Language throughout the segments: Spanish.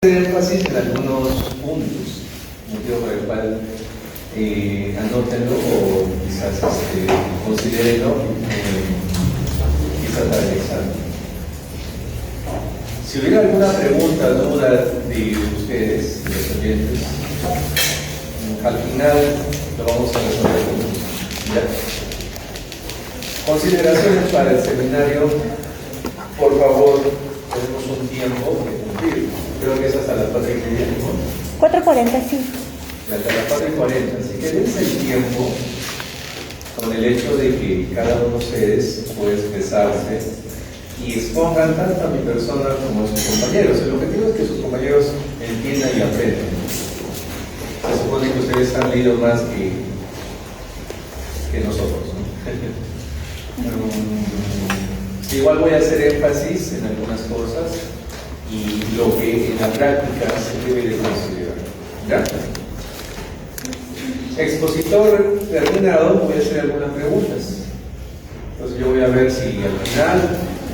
Hacer énfasis en algunos puntos, motivo por el cual anótenlo o quizás considérenlo quizás para el examen. Si hubiera alguna pregunta, duda de ustedes, de los oyentes, al final lo vamos a resolver juntos. ¿Ya? Consideraciones para el seminario, por favor, tenemos un tiempo que cumplir. Creo que es hasta las 4:30, ¿no? 4:40, sí. Hasta las 4:40. Así que dense el tiempo con el hecho de que cada uno de ustedes puede expresarse y expongan tanto a mi persona como a sus compañeros. El objetivo es que sus compañeros entiendan y aprendan. Se supone que ustedes han leído más que nosotros, ¿no? Igual voy a hacer énfasis en algunas cosas y lo que en la práctica se debe de considerar. ¿Ya? Expositor terminado, voy a hacer algunas preguntas. Entonces yo voy a ver si al final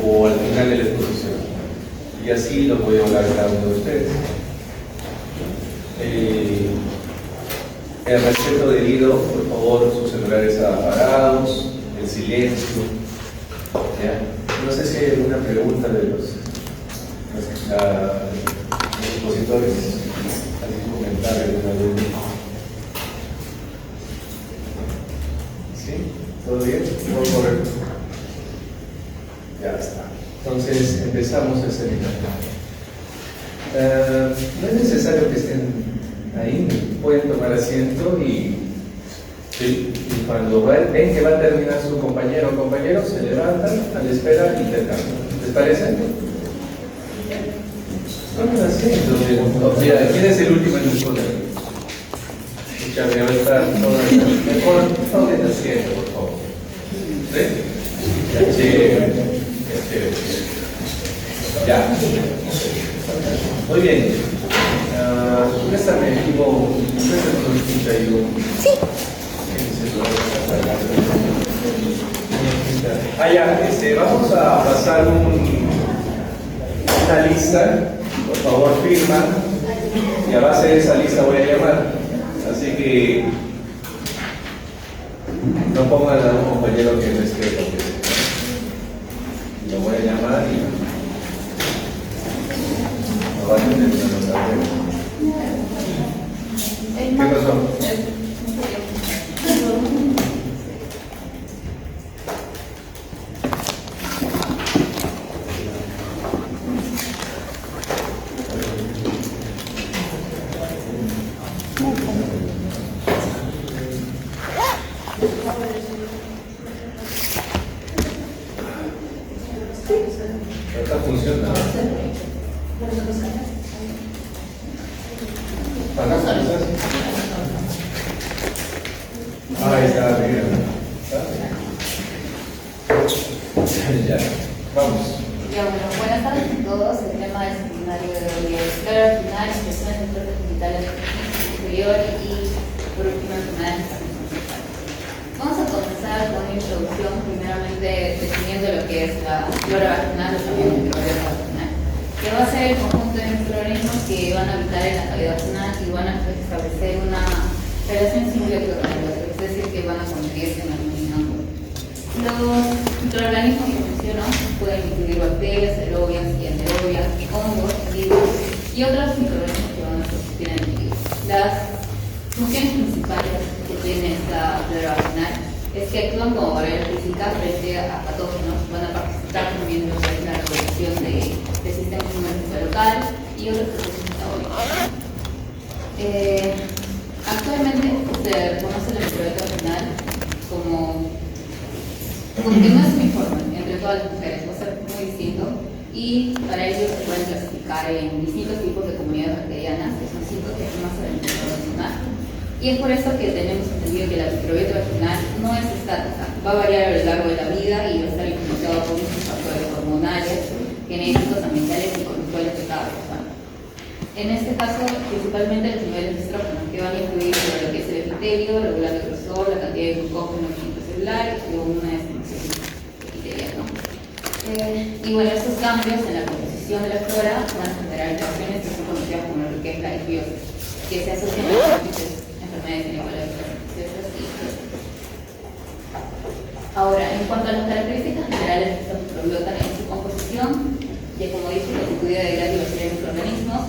o al final de la exposición. Y así lo voy a hablar cada uno de ustedes. El respeto debido, por favor, sus celulares apagados, el silencio. ¿Ya? No sé si hay alguna pregunta de los expositores, algún comentario, alguna duda. ¿Sí? ¿Todo bien? ¿Todo correcto? Ya está. Entonces empezamos el seminario. No es necesario que estén ahí, pueden tomar asiento y cuando ven que va a terminar su compañero o compañero, se levantan a la espera y intercambian. ¿Les parece? Tomen asiento. Mira, ¿quién es el último en el colegio? Escúchame, va a estar todo mejor. Tomen asiento, por favor. ¿Sí? Chévere. Ya. Muy bien. Préstame el equipo. Préstame un escucha y Sí. Ya, vamos a pasar una lista, por favor firma, y a base de esa lista voy a llamar, así que no pongan a un compañero que no esté contestando. Lo voy a llamar y no va a tener una nota. ¿Qué pasó? Está funcionando. Ahí está, bien. Ya, vamos. Ya, bueno, buenas tardes a todos. El tema del seminario de hoy es claro final, impresiones de cuerpos digitales superior y por último enfermedades transmisibles. Vamos a comenzar con una introducción, primeramente definiendo lo que es la flora vaginal, o también la microbiota vaginal, que va a ser el conjunto de microorganismos que van a habitar en la cavidad vaginal y van a establecer una relación simbiótica con el otro, es decir, que van a convertirse en algún ángulo. Los microorganismos que menciono pueden incluir bacterias, aerobias y anaerobias, hongos, virus y otros microorganismos que van a existir en el medio. Las funciones principales que tiene esta flora vaginal es que actúan como barrera física frente a patógenos, van a participar también en la regulación del sistema inmunológico local y otros procesos metabólicos. Actualmente se reconoce la microbiota vaginal como porque no es uniforme entre todas las mujeres, va a ser muy distinto y para ello se pueden clasificar en distintos tipos de comunidades bacterianas, que son 5 temas del microbiota vaginal. Y es por eso que tenemos entendido que la microbiota vaginal no es estática, va a variar a lo largo de la vida y va a estar influenciada por muchos factores hormonales, genéticos, ambientales y conductuales de cada persona. En este caso, principalmente los niveles de estrógenos, que van a influir sobre lo que es el epitelio, regulando el grosor, la cantidad de glucógeno intracelular y una estimación epitelial, ¿no? Y bueno, estos cambios en la composición composición de la flora van a generar interacciones que son conocidas como riqueza y biosis, que se asocian a múltiples enfermedades iguales infecciosas y ahora, en cuanto a las características generales de esta microbiota en su composición, ya como dije, constituida de gran diversidad de microorganismos,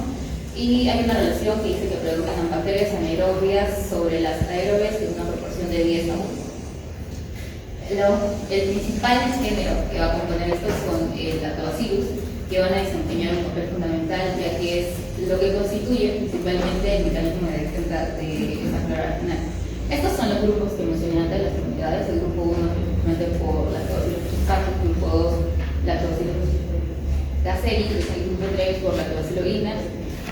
y hay una relación que dice que predominan bacterias anaerobias sobre las aerobias en una proporción de 10 a 1. El principal género que va a componer esto son Lactobacillus, que van a desempeñar un papel fundamental, ya que es lo que constituye principalmente el mecanismo de defensa de esta flora vaginal. Estos son los grupos que mencioné antes de las enfermedades. El grupo 1 principalmente por Lactobacillus rhesus, el grupo 2 Lactobacillus gazeris, el grupo 3 por Lactobacillus vivax,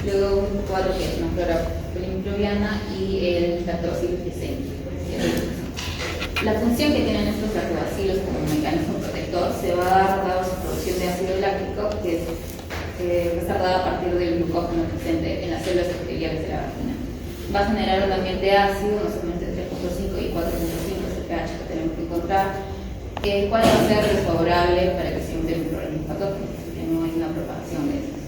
luego un grupo 4 que es una flora polimicrobiana y el Lactobacillus yeseni. La función que tienen estos lactobacilos como mecanismo protector se va a dar dado su producción de ácido láctico, que es retardada a partir del glucógeno presente en las células epiteliales de la vagina. Va a generar un ambiente ácido, más o menos de 3.5 y 4.5 es el pH que tenemos que encontrar, el cual va a ser desfavorable para el crecimiento de microorganismos patógenos, que no hay una propagación de estos.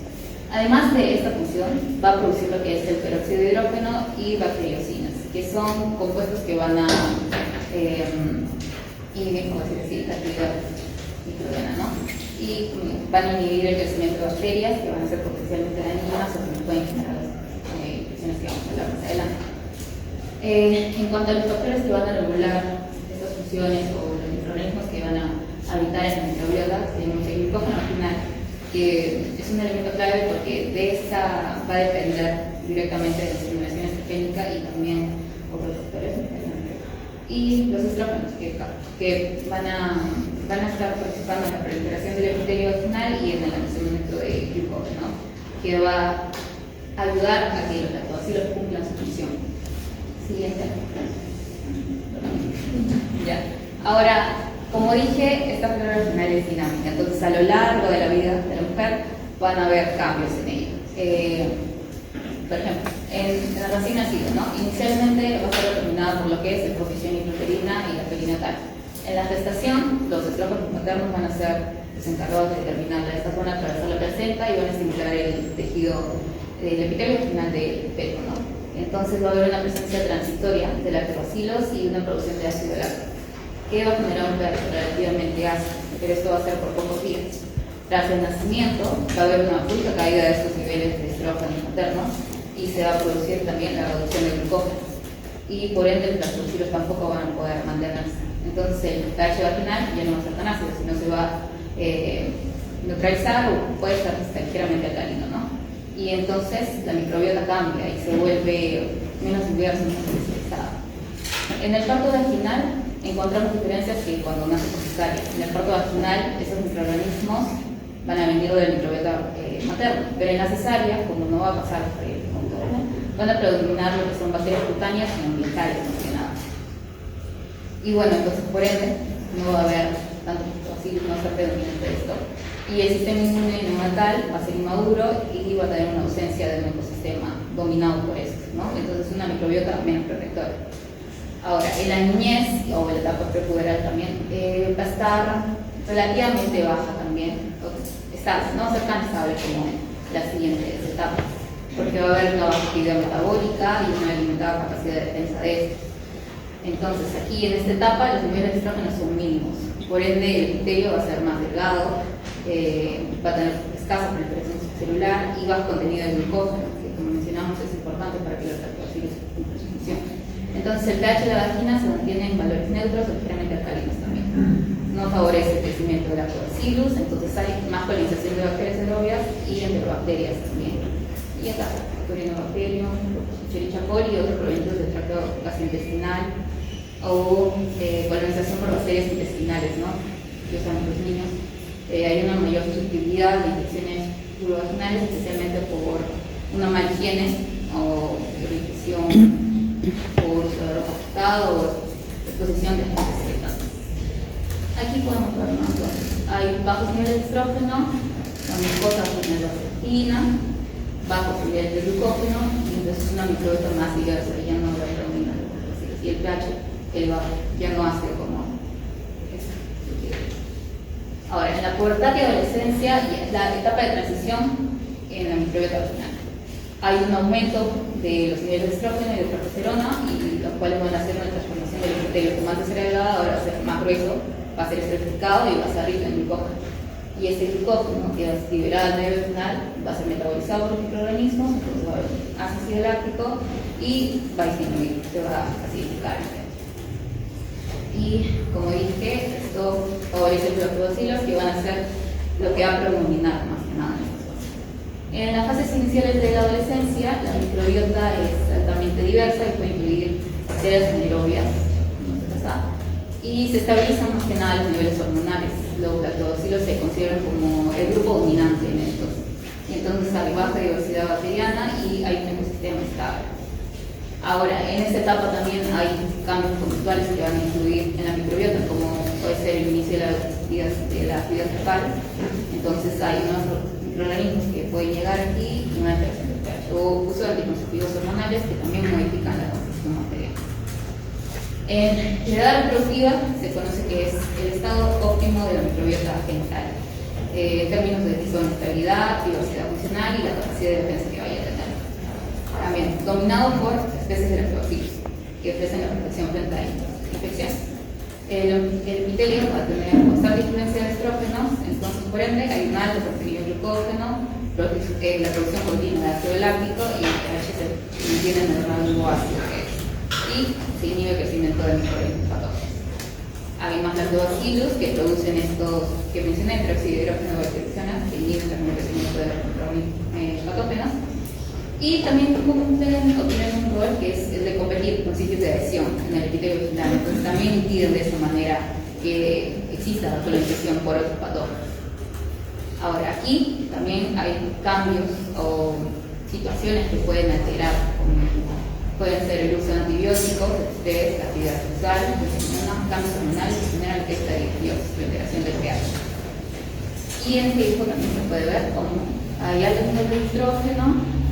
Además de esta función, va a producir lo que es el peróxido de hidrógeno y bacteriocinas, que son compuestos que van a inhibir, como decir así, la actividad microbiana, ¿no? Y van a inhibir el crecimiento de bacterias que van a ser potencialmente dañinas o que nos pueden generar infecciones que vamos a hablar más adelante. En cuanto a los factores que van a regular estas funciones o los microorganismos que van a habitar en la microbiota, tenemos el glucógeno vaginal, que es un elemento clave porque de esta va a depender directamente de la estimulación estrogénica y también otros factores y los estrógenos que van a estar participando en la proliferación del epitelio vaginal y en el almacenamiento de glucógeno, que va a ayudar a que los lactobacilos cumplan su función. Siguiente. Ya. Ahora, como dije, esta flora vaginal es dinámica, entonces a lo largo de la vida de la mujer van a haber cambios en ella. Por ejemplo, en la recién nacido, ¿no? Inicialmente va a estar determinada por lo que es el proficiente intrauterina y la perinatal. En la gestación, los estrógenos maternos van a ser los encargados de determinar, estas van a atravesar la placenta y van a estimular el tejido del epitelio vaginal del feto, ¿no? Entonces va a haber una presencia transitoria de lactobacilos y una producción de ácido láctico, que va a generar un pH relativamente ácido, pero esto va a ser por pocos días. Tras el nacimiento, va a haber una brusca caída de estos niveles de estrógenos maternos y se va a producir también la reducción de glucógeno. Y por ende, los lactobacilos tampoco van a poder mantenerse. Entonces, el pH vaginal ya no va a ser tan ácido, sino se va a neutralizar o puede ser ligeramente alcalino, ¿no? Y entonces la microbiota cambia y se vuelve menos diversa, menos especializada. En el parto vaginal encontramos diferencias que cuando nace por cesárea. En el parto vaginal, esos microorganismos van a venir del microbiota materno, pero en la cesárea, como no va a pasar por el contorno, van a predominar lo que son bacterias cutáneas y ambientales, más que nada. Y bueno, entonces por ende, no va a haber tanto lactobacilos, no va a ser predominante esto. Y el sistema inmune neonatal va a ser inmaduro y va a tener una ausencia de un ecosistema dominado por eso, ¿no? Entonces una microbiota menos protectora. Ahora, en la niñez o en la etapa prepuberal también va a estar relativamente baja también, no va a ser tan estable como las siguientes etapas, porque va a haber una baja actividad metabólica y una limitada capacidad de defensa de estos. Entonces, aquí en esta etapa los niveles de estrógenos son mínimos, por ende el epitelio va a ser más delgado, va a tener escasa proliferación celular y bajo contenido de glucógeno, que como mencionamos es importante para que los lactobacilos cumplan su función. Entonces el pH de la vagina se mantiene en valores neutros o ligeramente alcalinos también. No favorece el crecimiento de lactobacillus, entonces hay más colonización de bacterias aerobias y enterobacterias también. Y acá, Corynebacterium, Escherichia coli y otros provenientes del tracto gastrointestinal o colonización por bacterias intestinales, ¿no? Que usan los niños. Hay una mayor susceptibilidad de infecciones urovaginales, especialmente por una mala higiene o irritación por uso de ropa ajustada o exposición de agentes irritantes. Aquí podemos ver, ¿no? Entonces, hay bajos niveles de estrógeno, la mucosa tiene la leptina, bajos niveles de glucógeno, y entonces una microbiota más diversa, ya no la predomina los lactobacilos, y el pH elevado, ya no ácido como Ahora, en la pubertad y adolescencia, y la etapa de transición en la microbiota vaginal, hay un aumento de los niveles de estrógeno y de progesterona, y los cuales van a hacer una transformación del epitelio que más ser delgado, ahora va a ser más grueso, va a ser estratificado y va a ser rico en glucógeno. Y ese glucógeno que es liberado al medio vaginal va a ser metabolizado por los microorganismos, entonces va a haber ácido láctico y va a disminuir, se va a acidificar. Y como dije, esto favorece los lactobacilos que van a ser lo que va a predominar más que nada en estas fases. En las fases iniciales de la adolescencia, la microbiota es altamente diversa y puede incluir bacterias anaerobias, y se estabilizan más que nada los niveles hormonales. Los lactobacilos se consideran como el grupo dominante en estos. Y entonces hay baja diversidad bacteriana y hay un ecosistema estable. Ahora, en esta etapa también hay cambios conductuales que van a influir en la microbiota, como puede ser el inicio de la actividad fecal. Entonces hay unos microorganismos que pueden llegar aquí y una alteración del pH, o uso de anticonceptivos hormonales que también modifican la composición material. En la edad reproductiva se conoce que es el estado óptimo de la microbiota genital, en términos de estabilidad, diversidad funcional y la capacidad de defensa que vaya a tener. También, dominado por especies de lactobacilos, que ofrecen la protección frente a infecciones. El epitelio va a tener constante influencia de estrógenos, entonces por ende hay un alto contenido de glucógeno, la producción continua de ácido láctico y el pH se mantiene en el rango ácido que es. Y se inhibe el crecimiento de microorganismos patógenos. Hay más lactobacilos que producen estos que mencioné, peróxido de hidrógeno y bacteriocinas, que inhiben también el crecimiento de microorganismos patógenos. Y también cumplen o tienen un rol que es el de competir con sitios de adhesión en el epitelio vaginal. Entonces también impiden de esa manera que exista la colonización por otros patógenos. Ahora, aquí también hay cambios o situaciones que pueden alterar, pueden ser el uso de antibióticos, estrés, la actividad sexual, cambios hormonales que generan esta disbiosis, la alteración del pH. Y en este hijo también se puede ver como hay altos niveles de estrógeno,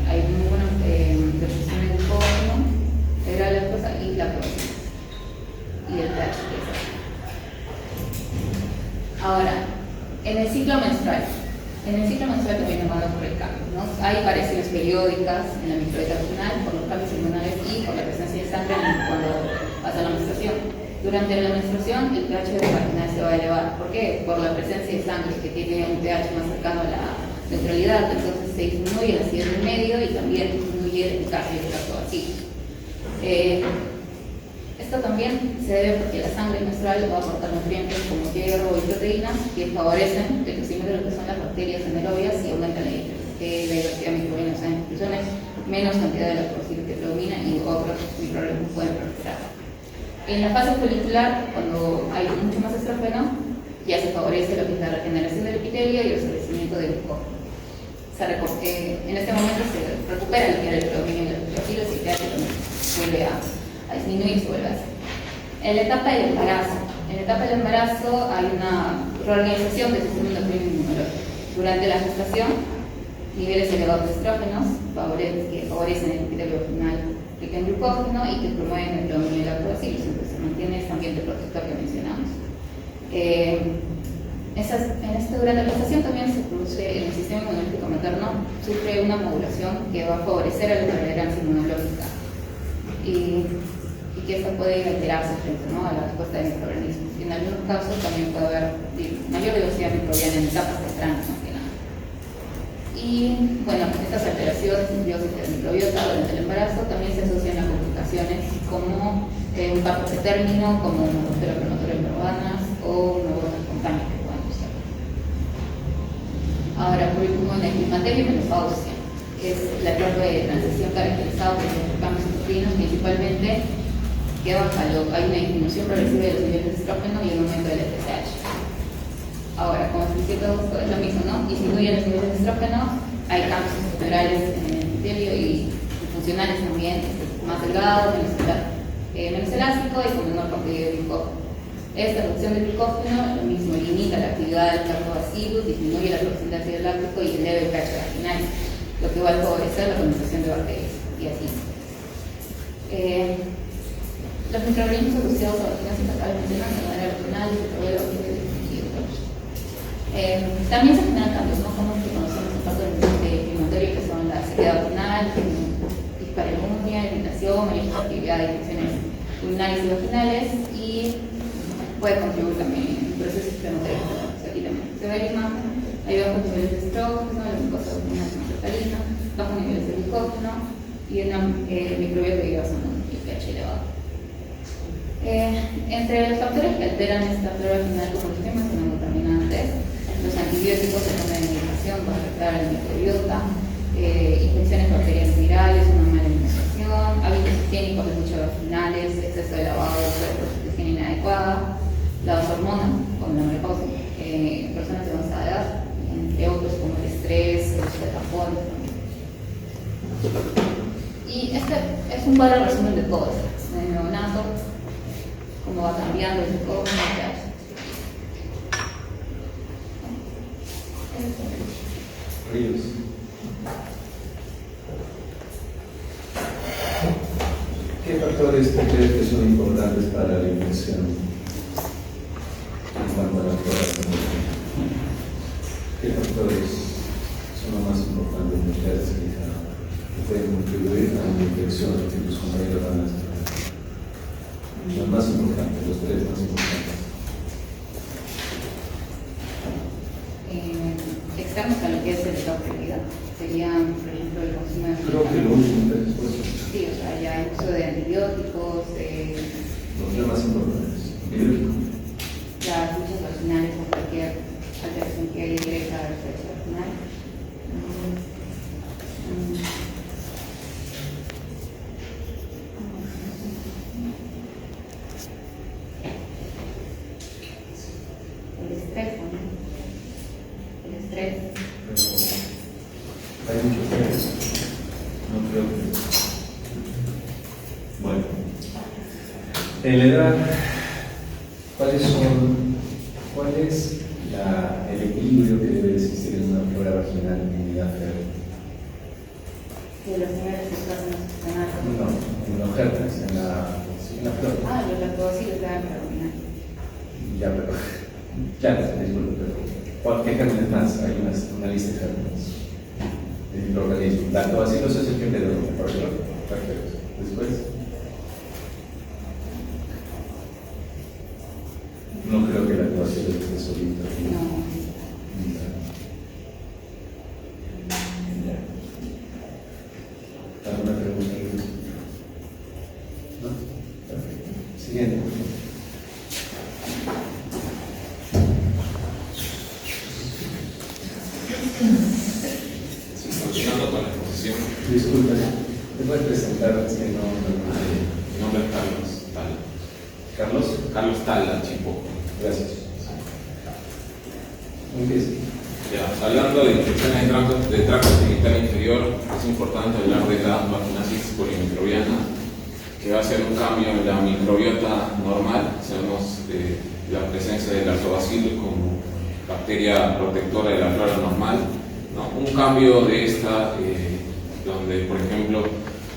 hay muy buena deposición de glucógeno, la lactosa y la proteína. Y el pH que es así. Ahora, en el ciclo menstrual también nos van a ocurrir cambios, ¿no? Hay variaciones periódicas en la microbiota vaginal por los cambios hormonales y por la presencia de sangre cuando pasa la menstruación. Durante la menstruación el pH de la vaginal se va a elevar. ¿Por qué? Por la presencia de sangre que tiene un pH más cercano a la neutralidad, entonces se disminuye la acidez del medio y también disminuye el eficacia del lactobacillus. Esto también se debe porque la sangre menstrual va a aportar nutrientes como hierro y proteínas que favorecen el crecimiento de lo que son las bacterias anaerobias y aumentan la diversidad microbiana, o sea, en inclusiones menos cantidad de lactobacillus que predomina y otros microorganismos pueden proliferar. En la fase folicular, cuando hay mucho más estrógeno, ya se favorece lo que es la regeneración del epitelio y el establecimiento del glucógeno. En este momento se recupera lo que era el predominio de los lactobacilos y el pH también vuelve a disminuir y se vuelve a hacer. En la etapa del embarazo hay una reorganización del sistema endocrino inmunológico. Durante la gestación, niveles elevados de estrógenos que favorecen el epitelio vaginal rico en glucógeno y que promueven el predominio de lactobacilos, entonces se mantiene este ambiente protector que mencionamos. Durante la gestación también se produce en el sistema inmunológico materno, sufre una modulación que va a favorecer a la tolerancia inmunológica y que esta puede alterarse frente, ¿no?, a la respuesta de microorganismos. Y en algunos casos también puede haber mayor diversidad microbiana en etapas tempranas, más que nada. Y bueno, estas alteraciones en biósis de la microbiota durante el embarazo también se asocian a complicaciones como un parto pretérmino, como una ruptura prematura de membranas o una aborto espontáneo que pueden usar. Ahora, por último, en el climaterio y menopausia, que es la etapa de transición caracterizada por los cambios endocrinos, principalmente que hay una disminución progresiva de los niveles de estrógeno y un aumento del FSH. Ahora, como expliqué todo esto, es lo mismo, ¿no? Disminuyen los niveles de estrógeno, hay cambios estructurales en el epitelio y funcionales también, más delgado, menos elástico y con menor contenido de glucógeno. Esta reducción del glucógeno, lo mismo, limita la actividad del lactobacillus, disminuye la producción de ácido láctico y eleva el pH vaginal, lo que va a favorecer la colonización de bacterias, y así. Los microorganismos asociados a vaginas y fecales mencionan de manera regional, y otros. También se generan cambios, ¿no? Como que conocemos el paso de inflamatorio, que son la sequedad vaginal, dispareunia, irritación, mayor actividad de infecciones urinarias y vaginales, y puede contribuir también en procesos inflamatorios. Se ve la imagen, hay bajos niveles de estrógeno, la glucosa cristalina, bajos niveles de glucógeno y una microbiota que lleva un pH elevado. Entre los factores que alteran esta flora vaginal, como dijimos, tenemos contaminantes. Los antibióticos se toman en medicación para afectar a la microbiota, infecciones bacterianas virales, una mala alimentación, hábitos higiénicos de duchas vaginales, exceso de lavado de cuerpos, higiene inadecuada, las hormonas, como la menopausia, personas de avanzada edad, entre otros como el estrés, el uso de tapones. Y este es un breve resumen de todo esto. En el neonato, cómo va cambiando el psicólogo, Ríos. ¿Qué factores tú crees que son importantes para la alimentación en cuanto a la flora? ¿Qué factores son los más importantes en ustedes que pueden contribuir a la infección que tus compañeros van a hacer? Los más importantes, los tres más importantes. Externos a lo que es el estado de vida serían, por ejemplo, el consumo de creo que lo último que después. Sí, o sea, ya el uso de antibióticos, los tres más importantes. Las luchas vaginales o cualquier alteración que haya directa a la lucha vaginal. El estrés, ¿no? El estrés. Hay mucho estrés. No creo que. Bueno. En la edad, ¿cuál es el equilibrio que debe existir en una flora vaginal en edad fértil? Que los niveles de estrógenos están altos. No, en los gérmenes, en la flora. Ah, los lactobacillus de la hormonal. Ya, pero. Ya, disculpe, pero. ¿Qué gérmenes más? Hay una lista de gérmenes. De microorganismos. Lactobacillus es el primero, por ejemplo. Perfecto. Después. No creo que la lactobacillus esté solito. No. ¿Alguna pregunta? ¿No? Perfecto. Siguiente. Continuando con la exposición. Disculpe, ¿te puedes presentar? Es que no. Mi nombre es Carlos Tala. ¿Carlos? Carlos Tala, Chipo. Gracias. Empieza. Ya, hablando de infecciones de tracto genital inferior, es importante hablar de la vaginosis polimicrobiana, que va a ser un cambio en la microbiota normal. Sabemos la presencia del lactobacillus como bacteria protectora de la flora normal, ¿no? Un cambio de esta, donde por ejemplo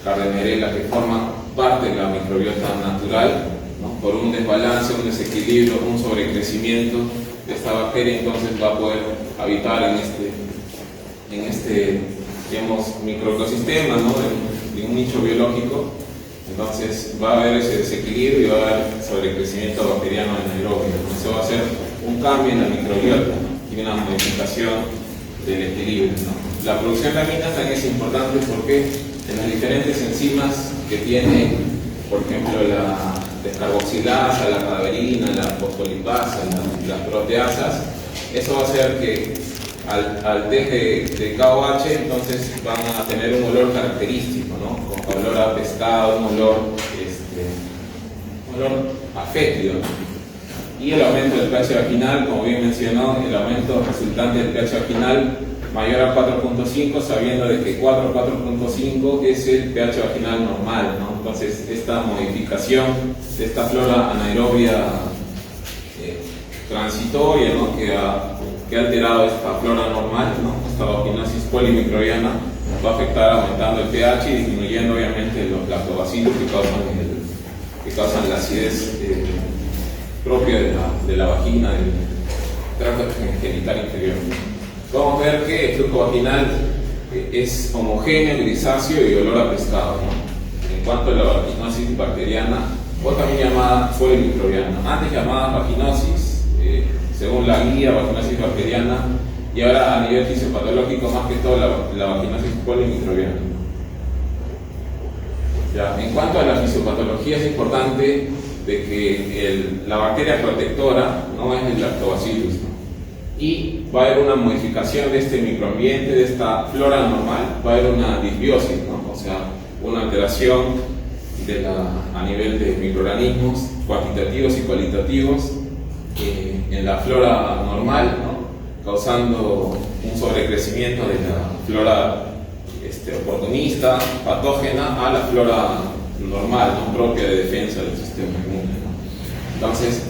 Gardnerella, que forma parte de la microbiota natural, ¿no? Por un desbalance, un desequilibrio, un sobrecrecimiento de esta bacteria, entonces va a poder habitar en este digamos, microecosistema, ¿no? de un nicho biológico. Entonces va a haber ese desequilibrio y va a haber sobrecrecimiento bacteriano anaerobio. Eso va a ser un cambio en la microbiota, ¿no? Y una modificación del equilibrio, ¿no? La producción de aminas también es importante porque en las diferentes enzimas que tiene, por ejemplo, la descarboxilasa, la cadaverina, la fosfolipasa, las proteasas, eso va a hacer que al test de KOH entonces van a tener un olor característico, ¿no? Con olor a pescado, un olor a fétido, ¿no? Y el aumento del pH vaginal, como bien mencionó, el aumento resultante del pH vaginal mayor a 4.5, sabiendo de que 4.5 es el pH vaginal normal, ¿no? Entonces esta modificación de esta flora anaerobia transitoria, ¿no? que ha alterado esta flora normal, ¿no? Esta vaginosis polimicrobiana va a afectar aumentando el pH y disminuyendo obviamente los lactobacillus que causan la acidez propia de la vagina, tracto genital inferior. Podemos ver que el flujo vaginal es homogéneo, grisáceo y olor a pescado, ¿no? En cuanto a la vaginosis bacteriana, o también llamada polimicrobiana, antes llamada vaginosis, según la guía, vaginosis bacteriana, y ahora a nivel fisiopatológico más que todo la vaginosis polimicrobiana. Ya, en cuanto a la fisiopatología, es importante de que la bacteria protectora no es el lactobacillus, ¿no? Y va a haber una modificación de este microambiente, de esta flora normal, va a haber una disbiosis, ¿no? O sea, una alteración a nivel de microorganismos cuantitativos y cualitativos en la flora normal, ¿no? Causando un sobrecrecimiento de la flora oportunista, patógena, a la flora normal, ¿no? Propia de defensa del sistema inmune, ¿no? Entonces,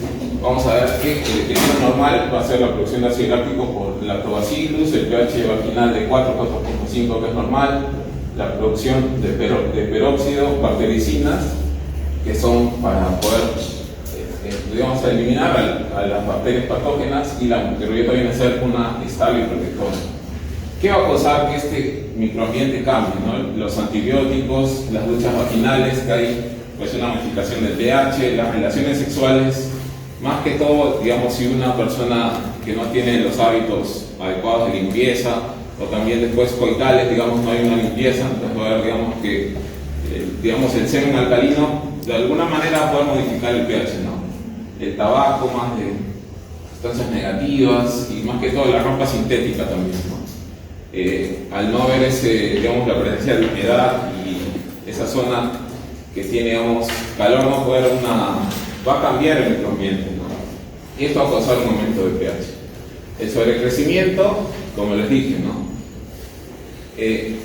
vamos a ver que el equilibrio normal va a ser la producción de ácido láctico por lactobacillus, el pH vaginal de 4,5 que es normal, la producción de peróxido, bactericinas, que son para poder digamos, eliminar a las bacterias patógenas, y la microbiota viene a ser una estable y protectora. ¿Qué va a causar que este microambiente cambie, ¿no? Los antibióticos, las duchas vaginales, que hay pues una modificación del pH, las relaciones sexuales, más que todo, digamos, si una persona que no tiene los hábitos adecuados de limpieza, o también después coitales, digamos, no hay una limpieza, entonces va a haber, digamos, que digamos, el semen alcalino de alguna manera puede modificar el pH, ¿no? El tabaco, más de sustancias negativas, y más que todo la ropa sintética también, ¿no? Al no haber digamos, la presencia de humedad y esa zona que tiene, digamos, calor, no puede haber va a cambiar el microambiente, ¿no? Y esto va a causar un aumento de pH. El sobrecrecimiento, como les dije, ¿no?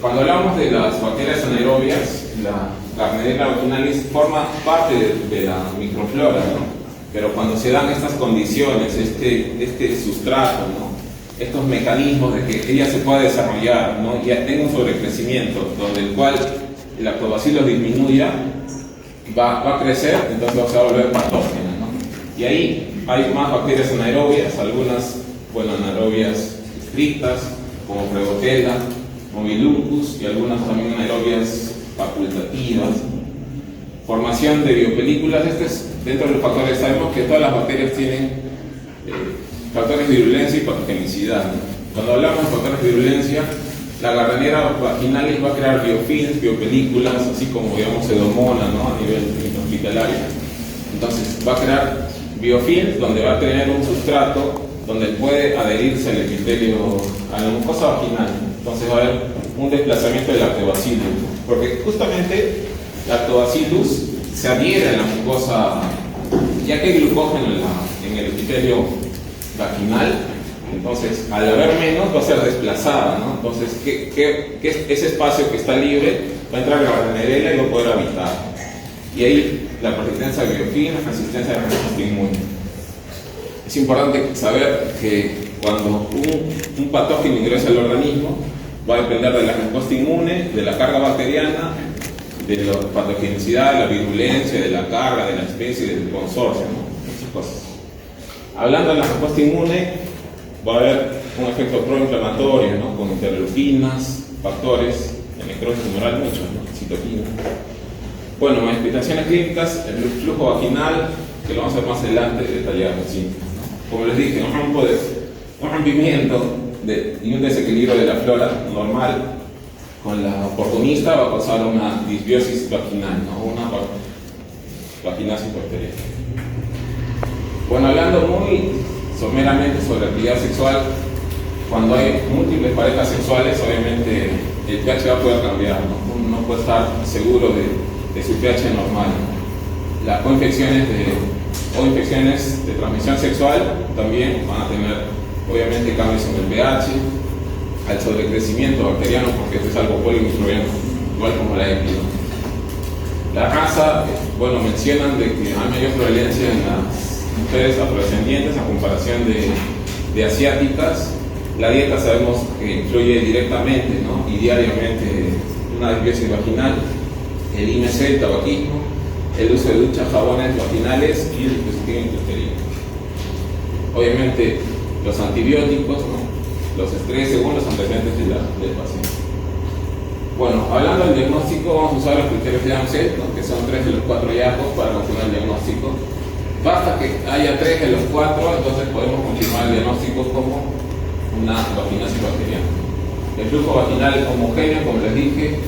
Cuando hablamos de las bacterias anaerobias, la Gardnerella vaginalis forma parte de la microflora, ¿no? Pero cuando se dan estas condiciones, este sustrato, ¿no? Estos mecanismos de que ella se pueda desarrollar, ¿no? Y tenga un sobrecrecimiento, donde el cual el lactobacillus disminuya, va a crecer, entonces se va a volver patógena, ¿no? Y ahí hay más bacterias anaerobias, algunas, bueno, anaerobias estrictas, como Prebotella, Mobilucus, y algunas también anaerobias facultativas. Formación de biopelículas, dentro de los factores, sabemos que todas las bacterias tienen factores de virulencia y patogenicidad, ¿no? Cuando hablamos de factores de virulencia, la Gardnerella vaginalis va a crear biofilms, biopelículas, así como, digamos, pseudomonas, ¿no? A nivel intrahospitalario. Entonces va a crear biofilms donde va a tener un sustrato donde puede adherirse al epitelio, a la mucosa vaginal. Entonces va a haber un desplazamiento del lactobacillus, porque justamente lactobacillus se adhiere a la mucosa, ya que hay glucógeno en el epitelio vaginal. Entonces, al haber menos, va a ser desplazada, ¿no? Entonces, ese espacio que está libre va a entrar la Gardnerella y va a poder habitar. Y ahí la persistencia de biofilms, resistencia a la respuesta inmune. Es importante saber que cuando un patógeno ingresa al organismo, va a depender de la respuesta inmune, de la carga bacteriana, de la patogenicidad, de la virulencia, de la carga, de la especie, del consorcio, ¿no? Muchas cosas. Hablando de la respuesta inmune, va a haber un efecto proinflamatorio, ¿no? Con interleuquinas, factores de necrosis tumoral, muchos, ¿no? Citoquinas. Bueno, manifestaciones clínicas, el flujo vaginal, que lo vamos a ver más adelante detallado, ¿sí? ¿No? Como les dije, un rompimiento y un desequilibrio de la flora normal con la oportunista va a causar una disbiosis vaginal, ¿no? Una vaginosis bacteriana. Bueno, hablando muy someramente sobre actividad sexual, cuando hay múltiples parejas sexuales, obviamente el pH va a poder cambiar, ¿no? Uno no puede estar seguro de su pH normal. Las coinfecciones o infecciones de transmisión sexual también van a tener, obviamente, cambios en el pH, al sobrecrecimiento bacteriano, porque esto es algo polimicrobiano, igual como la EPI, ¿no? La raza, bueno, mencionan de que hay mayor prevalencia en las mujeres afrodescendientes a comparación de asiáticas. La dieta sabemos que influye directamente, ¿no? Y diariamente una disbiosis vaginal, el IMC, el tabaquismo, el uso de duchas, jabones vaginales y el dispositivo intrauterino. Obviamente los antibióticos, ¿no? Los estrés según los antecedentes del paciente. Bueno, hablando del diagnóstico, vamos a usar los criterios de AMSET, ¿no? Que son 3 de los 4 hallazgos para confirmar el diagnóstico. Basta que haya 3 de los 4, entonces podemos confirmar el diagnóstico como una vaginosis bacteriana. El flujo vaginal homogéneo, como les dije,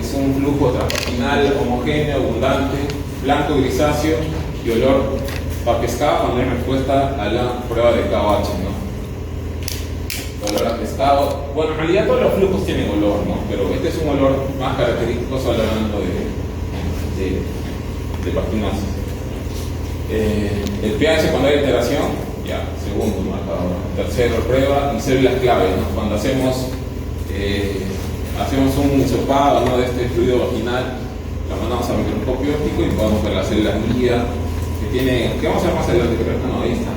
es un flujo transvaginal homogéneo, abundante, blanco grisáceo y olor a pescado cuando hay respuesta a la prueba de KOH, ¿no? Olor a pescado. Bueno, en realidad todos los flujos tienen olor, ¿no? Pero este es un olor más característico, solo hablando de vaginosis. El pH cuando hay alteración, ya, segundo marcador. Tercero, prueba y células clave, ¿no? Cuando hacemos un hisopado, ¿no? De este fluido vaginal, lo mandamos al microscopio óptico y podemos ver las células guía que vamos a ver más adelante, pero no, ahí está.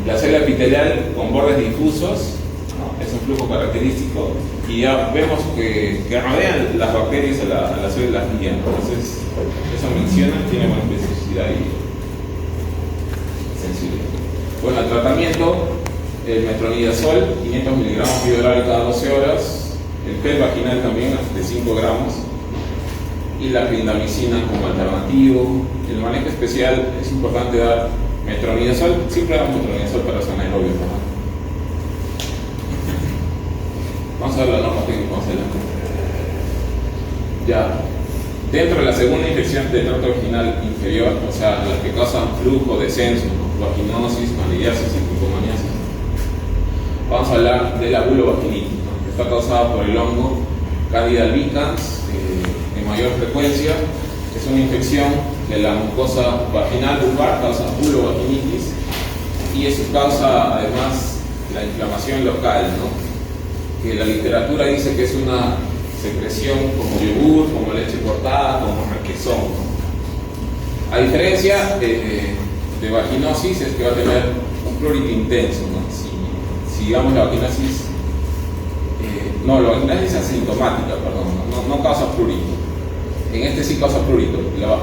La célula epitelial con bordes difusos, ¿no? Es un flujo característico y ya vemos que rodean las bacterias a las células guía. Entonces, eso menciona, tiene buena especificidad y sensibilidad. Bueno, el tratamiento, el metronidazol, 500 miligramos vía oral cada 12 horas, el gel vaginal también de 5 gramos, y la clindamicina como alternativo. El manejo especial es importante dar metronidazol, siempre damos metronidazol para zona aerobio. Vamos a ver la norma técnica más adelante. Ya, dentro de la segunda infección del tracto vaginal inferior, o sea, las que causan flujo, descenso, ¿no? Vaginosis, candidiasis y tricomoniasis, vamos a hablar de la bulovaginitis, ¿no? Que está causada por el hongo Candida albicans en mayor frecuencia. Es una infección de la mucosa vaginal vulvar, causa bulovaginitis, y eso causa además la inflamación local, ¿no? Que la literatura dice que es una secreción como yogur, como leche cortada, como requesón, ¿no? A diferencia de vaginosis, es que va a tener un prurito intenso, ¿no? Si digamos la vaginosis, la vaginosis es asintomática, perdón, no causa prurito. En este sí causa prurito,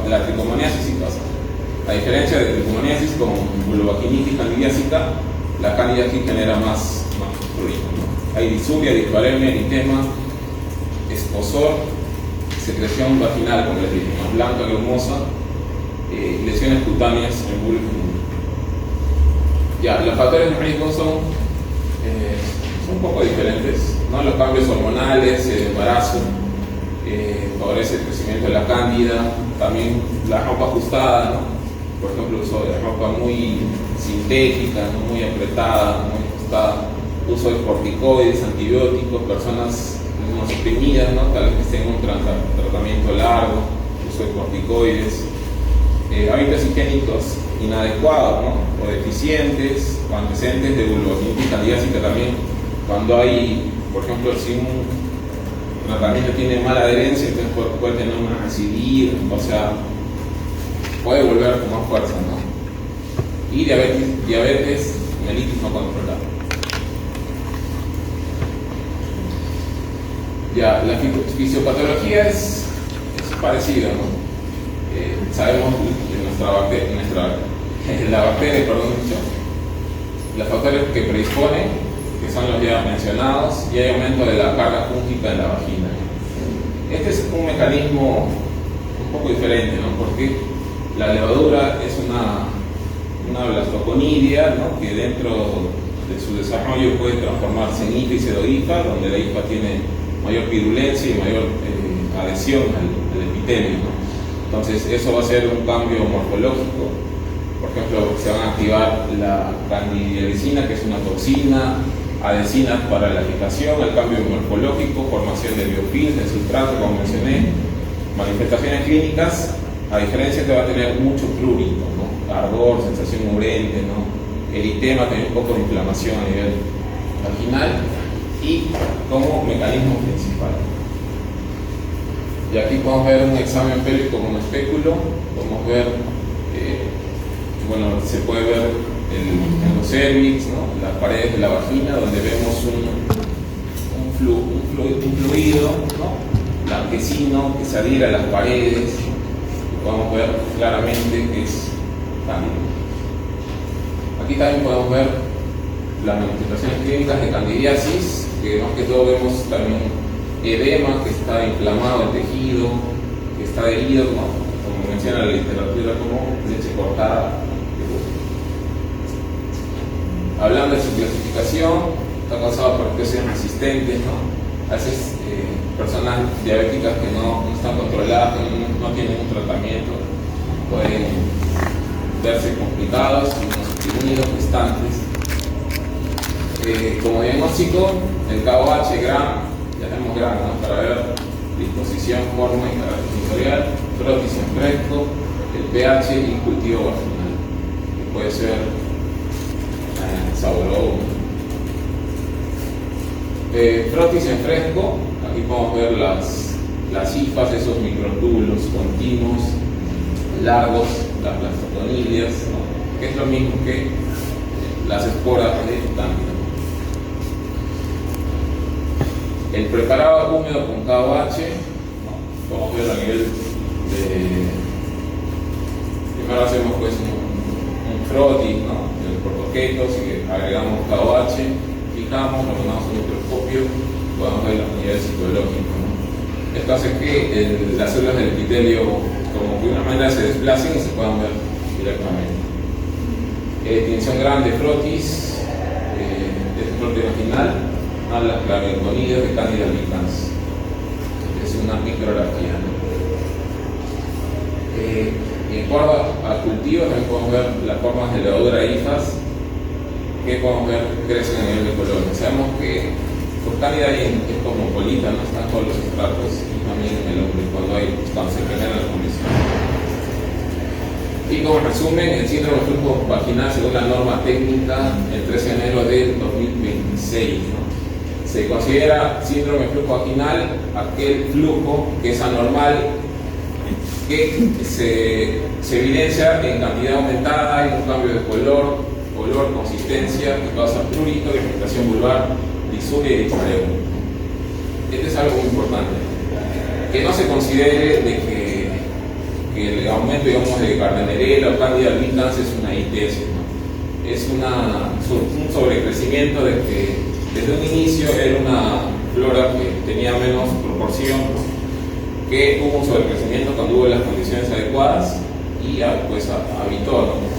la tricomoniasis sí causa. A diferencia de tricomoniasis con bulovaginitis candidiásica, la candidiasis genera más prurito, ¿no? Hay disuria, disparemia, eritema, escozor, secreción vaginal, como les dije, más blanca, grumosa, lesiones cutáneas en bulo. Ya, los factores de riesgo son un poco diferentes, ¿no? Los cambios hormonales, el embarazo, favorece el crecimiento de la cándida, también la ropa ajustada, ¿no? Por ejemplo, uso de ropa muy sintética, ¿no? Muy apretada, muy ajustada, uso de corticoides, antibióticos, personas inmunosuprimidas, ¿no? Tal vez que estén en un tratamiento largo, uso de corticoides, hábitos higiénicos inadecuados, ¿no? O deficientes, o antecedentes de bulovaginitis candidiásica también, cuando hay, por ejemplo, si un tratamiento tiene mala adherencia, entonces puede tener una recidir, o sea, puede volver con más fuerza, ¿no? Y diabetes mellitus no controlada. Ya, la fisiopatología es parecida, ¿no? Sabemos de la bacteria, los factores que predisponen, que son los ya mencionados, y hay aumento de la carga fúngica en la vagina. Este es un mecanismo un poco diferente, ¿no? Porque la levadura es una blastoconidia, ¿no? Que dentro de su desarrollo puede transformarse en hifa y pseudohifa, donde la hifa tiene mayor pirulencia y mayor adhesión al epitelio, ¿no? Entonces eso va a ser un cambio morfológico. Por ejemplo, se van a activar la candidialicina, que es una toxina, adhesinas para la fijación, el cambio morfológico, formación de biofilms, de sustrato, como mencioné, manifestaciones clínicas, a diferencia que va a tener mucho prurito, ¿no? Ardor, sensación urente, ¿no? Eritema, también un poco de inflamación a nivel vaginal, y como mecanismo principal. Y aquí podemos ver un examen pélvico con espéculo, podemos ver, se puede ver en los cervix, ¿no? Las paredes de la vagina, donde vemos un fluido, ¿no? Blanquecino que se adhiere a las paredes, y podemos ver claramente que es cándida. Aquí también podemos ver las manifestaciones clínicas de candidiasis, que más que todo vemos también edema, que está inflamado el tejido, que está herido, como menciona la literatura, como leche cortada. Hablando de su clasificación, está causado por especies resistentes, ¿no? A veces personas diabéticas que no están controladas, que no tienen un tratamiento, pueden verse complicados, inmunosuprimidos, gestantes. Como diagnóstico, el KOH, GRAM, ya tenemos GRAM, ¿no? Para ver disposición, forma y carácter sensorial, frotis en fresco, el pH y cultivo vaginal, que puede ser saboroso. Frotis en fresco, aquí podemos ver las hifas, esos microtúbulos continuos, largos, las plastoconilias, ¿no? Que es lo mismo que las esporas de Cándida. El preparado húmedo con KOH, ¿no? Podemos ver a nivel de... Primero hacemos pues un frotis, ¿no? El portoquetos y agregamos KOH, fijamos, lo ponemos en un microscopio, podemos ver las unidades citológicas, ¿no? Esto hace que las células del epitelio, como de una manera, se desplacen y se puedan ver directamente. Tinción grande, frotis, frotis vaginal, a las clavinconidas de Candida albicans. Es una micrografía, ¿no? En cuanto a cultivo, también podemos ver las formas de levadura e hifas que podemos ver crecen a nivel de colonias. Sabemos que por Candida es cosmopolita, no están todos los estratos, y también en el hombre cuando se generan las condiciones. Y como resumen, el síndrome de flujo vaginal, según la norma técnica, el 13 de enero del 2026, ¿no? Se considera síndrome de flujo vaginal aquel flujo que es anormal, que se evidencia en cantidad aumentada, en un cambio de color, consistencia, que causa prurito, irritación vulvar, disuria y dispareo. Este es algo muy importante. Que no se considere de que el aumento, digamos, de Gardnerella o Candida albicans es una ITS, ¿no? Es un sobrecrecimiento de que desde un inicio era una flora que tenía menos proporción, ¿no? Que hubo un sobrecrecimiento cuando hubo las condiciones adecuadas y pues habitó, ¿no?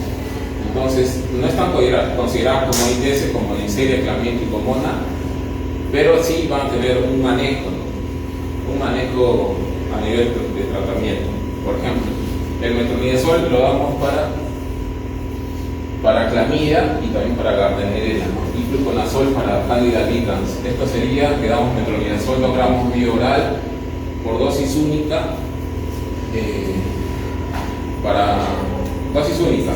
Entonces, no están consideradas como ITS, como Neisseria, Chlamydia y Trichomona, pero sí van a tener un manejo, ¿no? Un manejo a nivel de tratamiento. Por ejemplo, el metronidazol lo damos para Chlamydia y también para Gardnerella, ¿no? Y fluconazol para Candida albicans. Esto sería que damos metronidazol 2 gramos vía oral por dosis única, para dosis única,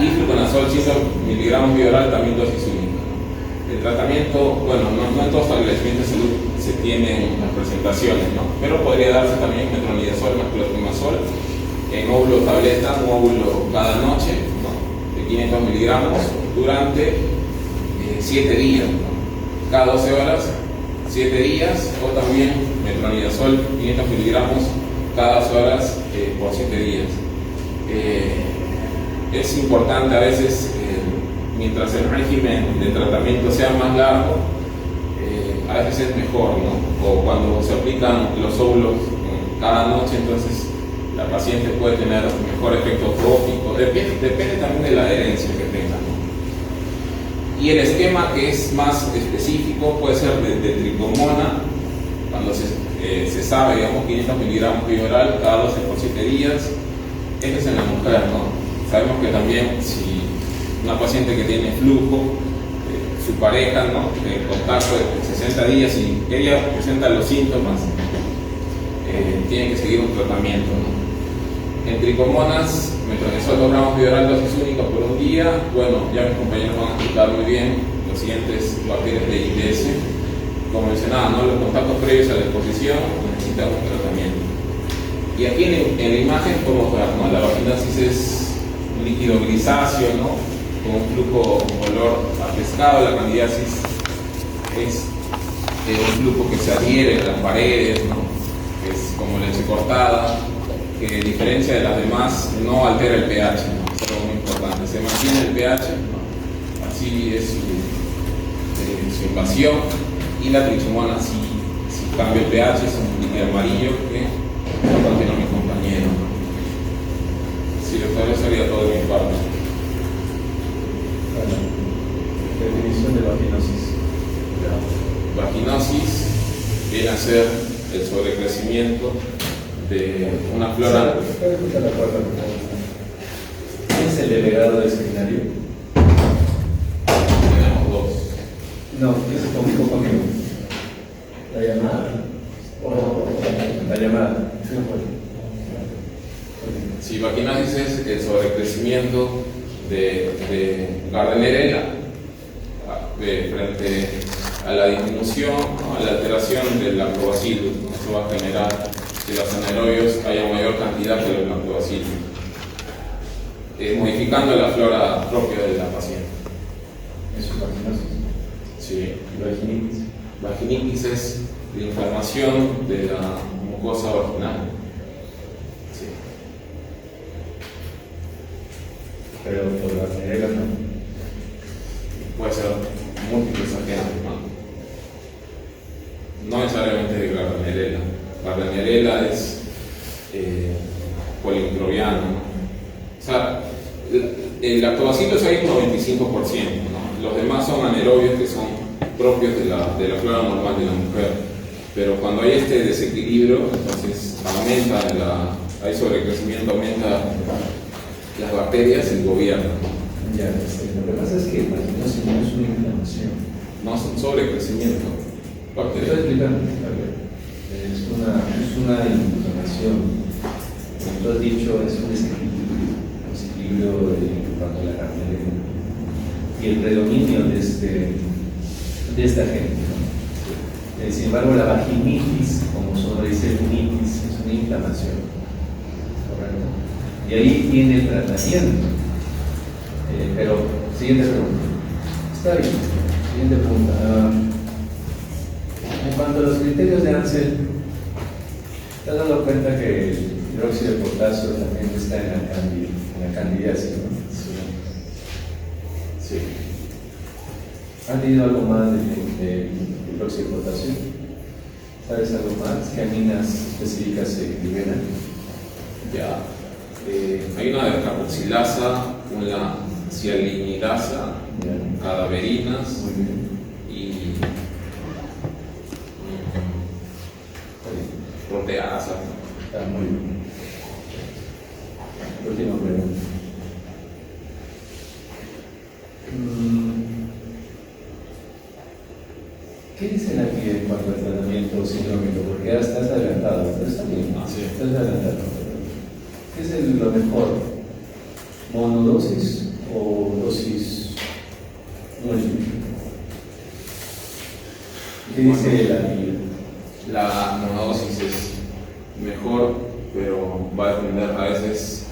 y fluconazol 100 miligramos vía oral también dosis única, ¿no? El tratamiento, bueno, no en todos los establecimientos de salud se tienen las presentaciones, ¿no? Pero podría darse también metronidazol más clotrimazol en óvulo tableta, un óvulo cada noche, ¿no? De 500 miligramos durante 7 días, ¿no? Cada 12 horas, 7 días, o también metronidazol 500 miligramos cada 12 horas por 7 días. Es importante a veces, mientras el régimen de tratamiento sea más largo, a veces es mejor, ¿no? O cuando se aplican los óvulos cada noche, entonces la paciente puede tener mejor efecto trófico, depende también de la adherencia que tenga, ¿no? Y el esquema que es más específico puede ser de Trichomona, cuando se sabe, digamos, 500 miligramos vía oral cada 12 por 7 días. Este es en la mujer, ¿no? Sabemos que también si una paciente que tiene flujo, su pareja, ¿no? En contacto de 60 días y ella presenta los síntomas, tiene que seguir un tratamiento, ¿no? En tricomonas, metronidazol 2 gramos vía oral dosis única por un día. Bueno, ya mis compañeros van a explicar muy bien los siguientes papeles de ITS. Como mencionaba, ¿no? Los contactos previos a la exposición necesitan un tratamiento. Y aquí en la imagen podemos ver, ¿no? La vaginosis es un líquido grisáceo, ¿no? Con un flujo olor a pescado. La candidiasis es un flujo que se adhiere a las paredes, ¿no? Que es como leche cortada, que a diferencia de las demás no altera el pH, ¿no? Es algo muy importante. Se mantiene el pH, ¿no? A sí es su invasión, y la trichomona sí cambia el pH, es un líquido amarillo que no contiene mi compañero. Sí, doctor, eso sería todo de mi parte. Bueno, definición de vaginosis. Vaginosis viene a ser el sobrecrecimiento de una flora. ¿Puede escuchar la cuarta, por favor? ¿Quién es el delegado del seminario? Tenemos dos. No, ¿quién se comunicó conmigo? ¿La llamada? La llamada. Sí, no puede. Sí, vaginosis es el sobrecrecimiento de Gardnerella frente a la disminución, a la alteración del lactobacillus. Eso va a generar que los anaerobios haya mayor cantidad que los lactobacillus, modificando la flora propia de la paciente. Eso es vaginosis. Sí. ¿Y vaginitis? Vaginitis es la inflamación de la mucosa vaginal. Sí. Pero por la regla no. Puede ser múltiples agentes, no necesariamente de Gardnerella. Gardnerella es polimicrobiana, ¿no? O sea, el lactobacillus hay un 95%, ¿no? Los demás son anaerobios que son propios de la flora normal de la mujer. Pero cuando hay este desequilibrio, entonces hay sobrecrecimiento, aumenta las bacterias, el gobierno. Ya, lo que pasa es que vaginosis no es una inflamación. No es un sobrecrecimiento. Te estoy explicando. Es una inflamación. Como tú has dicho, es un desequilibrio en cuanto a la Gardnerella y el predominio de esta gente, ¿no? Sin embargo, la vaginitis, como su nombre dice, vaginitis, es una inflamación. ¿Correcto? Y ahí viene el tratamiento. Pero, siguiente pregunta. Está bien. Siguiente pregunta. En cuanto a los criterios de Ansel, ¿te has dado cuenta que el hidróxido de potasio también está en la candidiasis, ¿no? Sí. ¿Has leído algo más de hidróxido de potasio? ¿Sabes algo más? ¿Qué aminas específicas se liberan? Ya. Hay una descarboxilasa, una cialinidasa, cadaverinas Muy bien. y proteasa. Está muy bien. Última pregunta. ¿Qué dicen aquí en cuanto al tratamiento sindrómico? Porque ya estás adelantado, pero está bien. Sí. Estás adelantado. ¿Qué es lo mejor? ¿Monodosis o dosis múltiple? ¿Qué dice la guía? La monodosis es mejor, pero va a depender a veces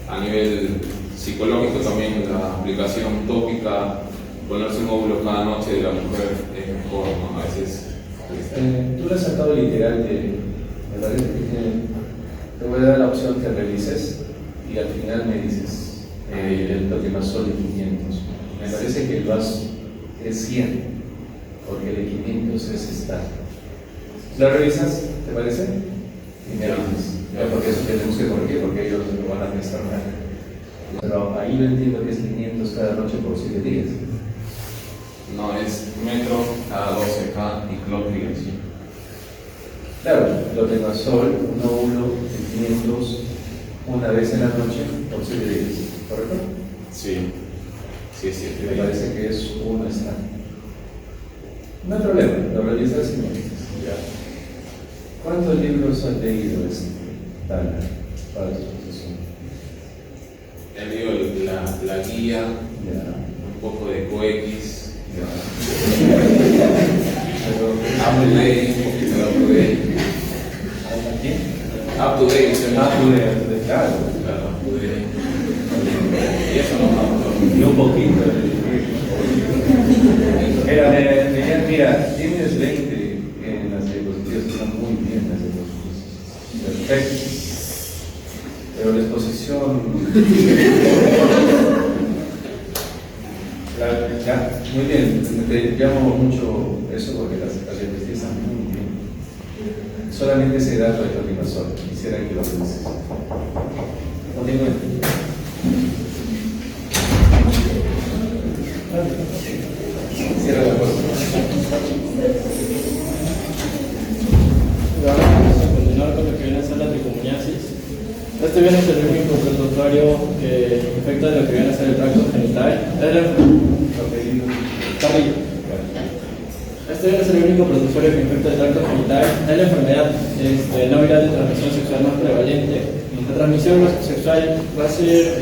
a nivel psicológico también la aplicación tópica, ponerse un óvulo cada noche de la mujer es mejor, ¿no? A veces. Tú le has sacado literal me parece que te voy a dar la opción que revises y al final me dices el toquimazol de 500. Me parece que es 100, porque el de 500 es estático. ¿Lo revisas? ¿Te parece? Y me dices. Porque eso tenemos que corregir, porque ellos lo van a prestar mal. Pero ahí yo entiendo que es 500 cada noche por 7 días. No, es metro cada 12K y clopidogrel, sí. Claro, clopidogrel, un óvulo de 500 una vez en la noche por 7 días, ¿correcto? Sí, sí, sí. Me parece que es uno está. No hay problema, lo revisas y me dices. Ya. ¿Cuántos libros has leído para tu exposición? He leído la guía, Ya. un poco de COX. Up-to-date. Un poquito de up-to-date. ¿Quién? Up-to-date, Up-to-date, claro. Claro, up-to-date. Y eso no me Y un poquito. Mira, tienes 20 en las diapositivas, están muy bien las diapositivas. Perfecto. Pero la exposición. Ya, muy bien, te llamo mucho eso porque las investigaciones están muy bien. Solamente ese dato de Torrimasol, quisiera que lo uses. Continúe. Cierra la cosa. Ahora vamos a continuar con lo que viene a ser la tricomoniasis. Este viene a ser el único protozoario que infecta lo que viene a ser el tracto genital. Este viene a ser el único protozoario que infecta el tracto genital. Es la enfermedad no viral de transmisión sexual más prevalente. La transmisión sexual va a ser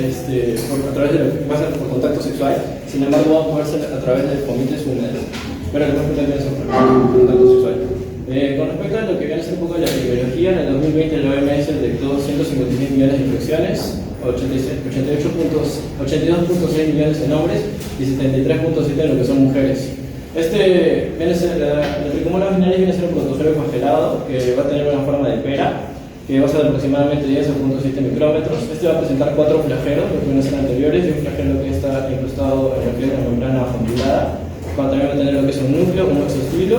va a ser por contacto sexual, sin embargo va a poder ser a través de fomites húmedos, pero el cuerpo también es por contacto sexual. Con respecto a lo que viene a ser un poco de la epidemiología, en el 2020 la OMS detectó 156 millones de infecciones, 82.6 millones en hombres y 73.7 en lo que son mujeres. Viene a ser, la tricomonas vaginalis viene a ser un protozoario congelado que va a tener una forma de pera, que va a ser de aproximadamente 10 a 0.7 micrómetros. Este va a presentar 4 flagelos, los que van a ser anteriores, y un flagelo que está incrustado en lo que es la membrana fungulada. También va a tener lo que es un núcleo, un exostilo.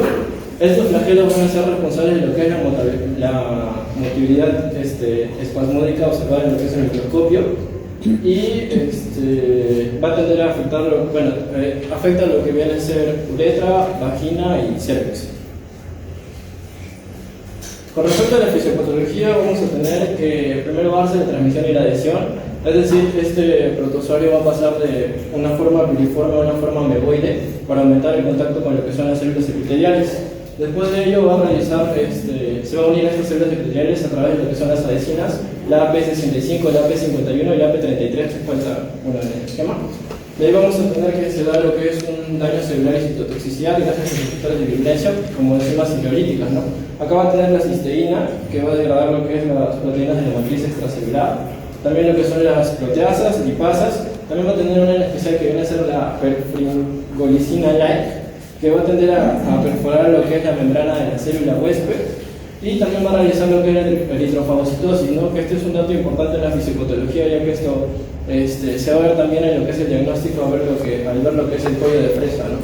Estos flagelos van a ser responsables de lo que es la motilidad espasmódica observada en lo que es el microscopio, y va a tender a afectar, afecta lo que viene a ser uretra, vagina y cervix. Con respecto a la fisiopatología, vamos a tener que primero va a ser la transmisión y la adhesión, es decir, este protozoario va a pasar de una forma piriforme a una forma ameboide para aumentar el contacto con lo que son las células epiteliales. Después de ello va a realizar, se va a unir a estas células epiteliales a través de lo que son las adhesinas, la AP65, la AP51 y la AP33, que falta en el esquema. De ahí vamos a tener que se da lo que es un daño celular y citotoxicidad gracias a los receptores de virulencia, como enzimas antibióticas, ¿no? Acá va a tener la cisteína, que va a degradar lo que es las proteínas de la matriz extracelular, también lo que son las proteasas, lipasas, también va a tener una en especial que viene a ser la perfringolicina-like, que va a tender a perforar lo que es la membrana de la célula huésped, y también va a realizar lo que es la eritrofagocitosis, ¿no? Que este es un dato importante en la fisiopatología, ya que esto se va a ver también en lo que es el diagnóstico al ver lo que es el cuello de fresa, ¿no?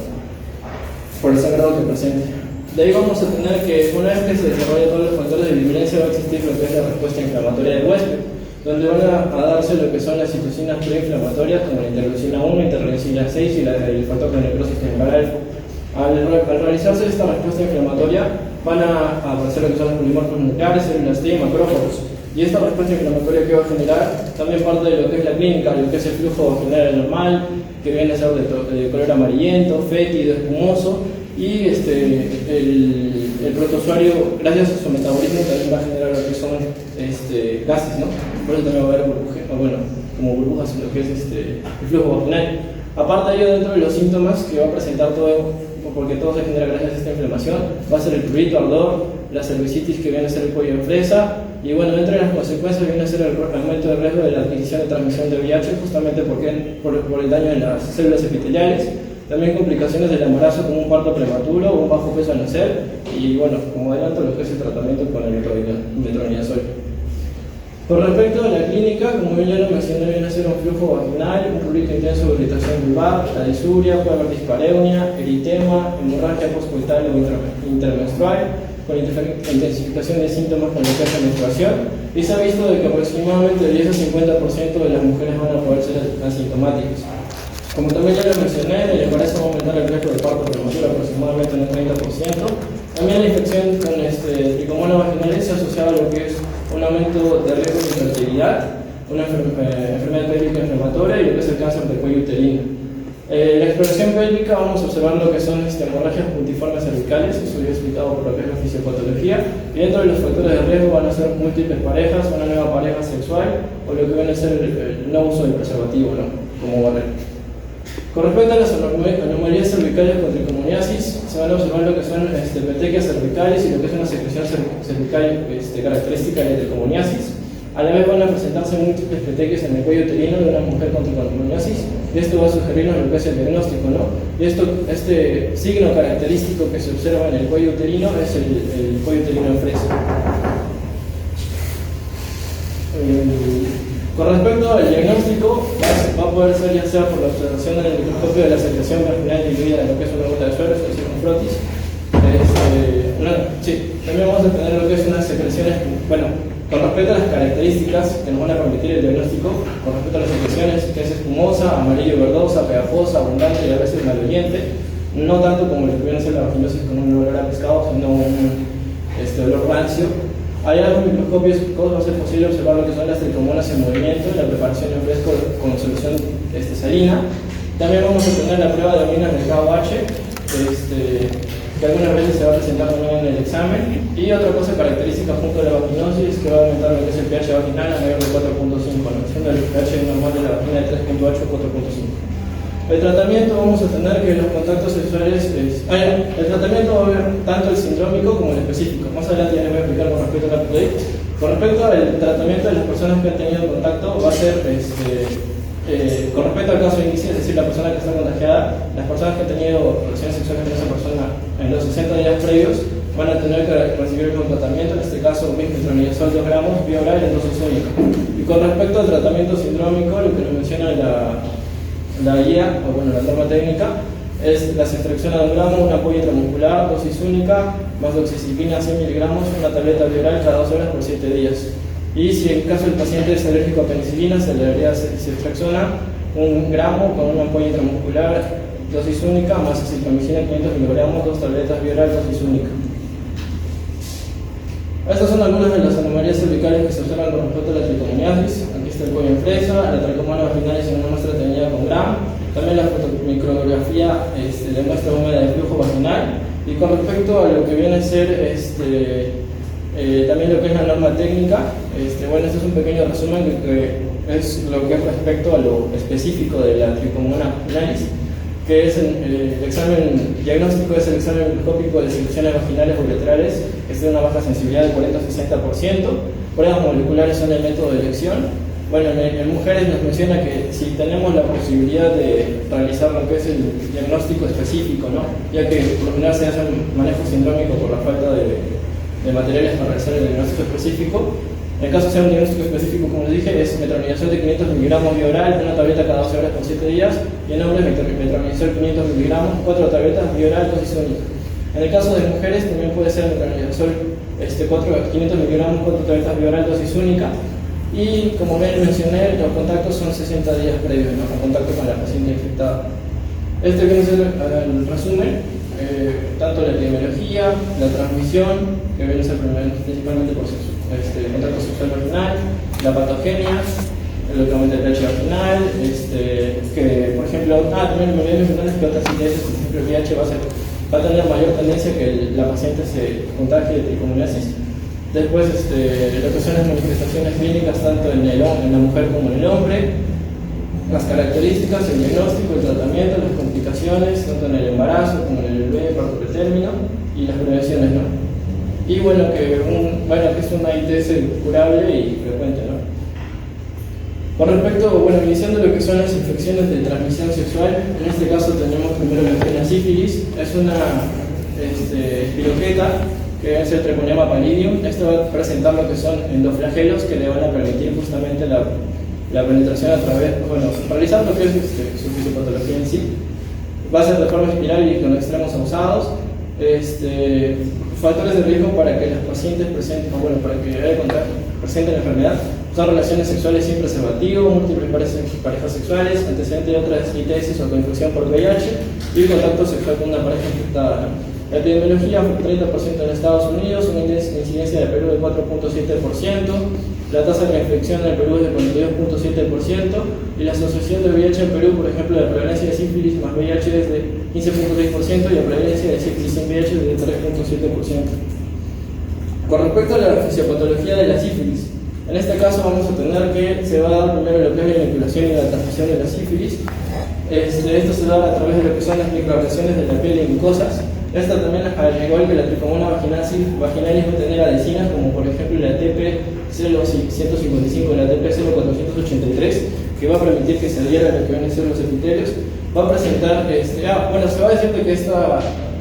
Por el sangrado que presenta. De ahí vamos a tener que una vez que se desarrollen todos los factores de virulencia va a existir lo que es la respuesta inflamatoria del huésped, donde van a darse lo que son las citocinas preinflamatorias como la interleucina 1, interleucina 6 y el factor de necrosis temporal. Al realizarse esta respuesta inflamatoria van a aparecer lo que son los polimorfos nucleares, células T y macrófagos. Y esta respuesta inflamatoria que va a generar también parte de lo que es la clínica, lo que es el flujo vaginal normal, que viene a ser de color amarillento, fétido, espumoso, y el protozoario, gracias a su metabolismo, también va a generar lo que son gases, ¿no? Por eso también va a haber como burbujas en lo que es el flujo vaginal. Aparte de ello, dentro de los síntomas que va a presentar todo, porque todo se genera gracias a esta inflamación, va a ser el prurito, ardor, la cervicitis que viene a ser el cuello de fresa, y dentro de las consecuencias viene a ser el aumento de riesgo de la adquisición de transmisión de VIH, justamente por el daño en las células epiteliales, también complicaciones del embarazo como un parto prematuro o un bajo peso al nacer, y como adelanto lo que es el tratamiento con el metronidazol. Con respecto a la clínica, como ya lo mencioné, viene a ser un flujo vaginal, un prurito intenso de irritación vulvar, la disuria, puede haber dispareunia, eritema, hemorragia postcoital o intermenstrual, con intensificación de síntomas con lo que es la menstruación, y se ha visto de que aproximadamente del 10 a 50% de las mujeres van a poder ser asintomáticas. Como también ya lo mencioné, el embarazo va a aumentar el riesgo de parto prematuro aproximadamente en un 30%. También la infección con tricomonas vaginales se asocia a lo que es un aumento de riesgo de infertilidad, una enfermedad pélvica inflamatoria y lo que es el cáncer de cuello uterino. La exploración pélvica vamos a observar lo que son hemorragias puntiformes cervicales, eso ya he explicado por lo que es la fisiopatología, y dentro de los factores de riesgo van a ser múltiples parejas, una nueva pareja sexual o lo que viene a ser el no uso del preservativo, ¿no? Como barrera. Con respecto a las anomalías cervicales con tricomoniasis, se van a observar lo que son petequias cervicales y lo que es una secreción cervical característica de la tricomoniasis. A la vez van a presentarse múltiples petequias en el cuello uterino de una mujer con tricomoniasis, y esto va a sugerirnos lo que es el diagnóstico, ¿no? Y este signo característico que se observa en el cuello uterino es el cuello uterino en fresa. Con respecto al diagnóstico, va a poder ser ya sea por la observación en el microscopio de la secreción vaginal diluida de lo que es una gota de suero, es decir, un frotis. También vamos a tener lo que es unas secreciones, bueno, con respecto a las características que nos van a permitir el diagnóstico, con respecto a las secreciones, que es espumosa, amarillo verdosa, pegajosa, abundante y a veces maloliente, no tanto como lo que viene a ser la vaginosis con un olor a pescado, sino un olor rancio. Hay algunos microscopios va a ser posible observar lo que son las tricomonas en movimiento, la preparación en fresco con solución salina. También vamos a tener la prueba de orina de KOH, que algunas veces se va a presentar también en el examen. Y otra cosa característica junto a la vaginosis que va a aumentar lo que es el pH vaginal a mayor de 4.5, siendo el pH normal de la vagina de 3.8 a 4.5. El tratamiento vamos a tener que los contactos sexuales el tratamiento va a haber tanto el sindrómico como el específico. Más adelante ya les voy a explicar con respecto a la PUDEI. Con respecto al tratamiento de las personas que han tenido contacto, va a ser con respecto al caso inicio, es decir, la persona que está contagiada, las personas que han tenido relaciones sexuales con esa persona en los 60 días previos van a tener que recibir un tratamiento, en este caso metronidazol 2 gramos, vía oral en dosis única. Y con respecto al tratamiento sindrómico, lo que nos menciona la guía, o bueno, la norma técnica, es la extracción a 1 gramo, una ampolla intramuscular, dosis única, más doxiciclina 100 miligramos, una tableta oral cada 2 horas por 7 días. Y si en caso el paciente es alérgico a penicilina, se le haría extracciona 1 gramo con una ampolla intramuscular, dosis única, más acitromicina 500 miligramos, 2 tabletas oral, dosis única. Estas son algunas de las anomalías cervicales que se observan con respecto a la tricomoniasis. Aquí está el cuello en fresa, la tricomona vaginalis en una muestra teñida con Gram. También la fotomicrografía de muestra húmeda de flujo vaginal. Y con respecto a lo que viene a ser también lo que es la norma técnica, bueno, este es un pequeño resumen que es lo que es respecto a lo específico de la tricomona vaginalis, que es el examen diagnóstico, es el examen microscópico de secreciones vaginales o uretrales, que tiene una baja sensibilidad del 40-60%. Pruebas moleculares son el método de elección. Bueno, en mujeres nos menciona que si tenemos la posibilidad de realizar lo que es el diagnóstico específico, ya que por lo general se hace un manejo sindrómico por la falta de materiales para realizar el diagnóstico específico. En caso de ser un diagnóstico específico, como les dije, es metronidazol de 500 miligramos vía oral, una tableta cada 12 horas por 7 días, y en hombres metronidazol 500 miligramos, 4 tabletas vía oral, dosis única. En el caso de mujeres también puede ser metronidazol 500 miligramos, 4 tabletas vía oral, dosis única. Y como bien mencioné, los contactos son 60 días previos, el contacto con la paciente infectada. Este viene a ser el resumen, tanto la epidemiología, la transmisión, que viene a ser principalmente por contacto sexual vaginal, la patogenia, lo que aumenta el pH vaginal, que por ejemplo, también me olvidé mencionar que otras ITS, por ejemplo, el VIH va a tener mayor tendencia que la paciente se contagie de tricomoniasis. Después, lo que son las manifestaciones clínicas tanto en la mujer como en el hombre, las características, el diagnóstico, el tratamiento, las complicaciones, tanto en el embarazo como en el bebé, parto pretérmino, y las prevenciones, Y bueno, que es una ITS curable y frecuente, Con respecto, iniciando lo que son las infecciones de transmisión sexual, en este caso tenemos primero lo que es la sífilis, es una espiroqueta que es el Treponema pallidum. Esto va a presentar lo que son endoflagelos que le van a permitir justamente la penetración a través, realizar lo que es su fisiopatología en sí. Va a ser de forma espiral y con extremos abusados. Factores de riesgo para que los pacientes presenten, para que presenten la enfermedad, son relaciones sexuales sin preservativo, múltiples parejas sexuales, antecedentes de otras ITS o coinfección por VIH y contacto sexual con una pareja infectada. La epidemiología fue 30% en Estados Unidos, una incidencia de Perú de 4.7%, la tasa de reinfección en el Perú es de 42.7% y la asociación de VIH en Perú, por ejemplo, la prevalencia de sífilis más VIH es de 15.6% y la prevalencia de sífilis sin VIH es de 3.7%. Con respecto a la fisiopatología de la sífilis, en este caso vamos a tener que se va a dar primero lo que es la inoculación y la transmisión de la sífilis. Esto se da a través de lo que son las microagresiones de la piel y mucosas. Esta también, al igual que la tricomona vaginalis, va a tener adhesinas como por ejemplo la TP0155 y la TP0483, que va a permitir que se adhieran a lo que van a ser los epitelios. Va a presentar, se va a decir que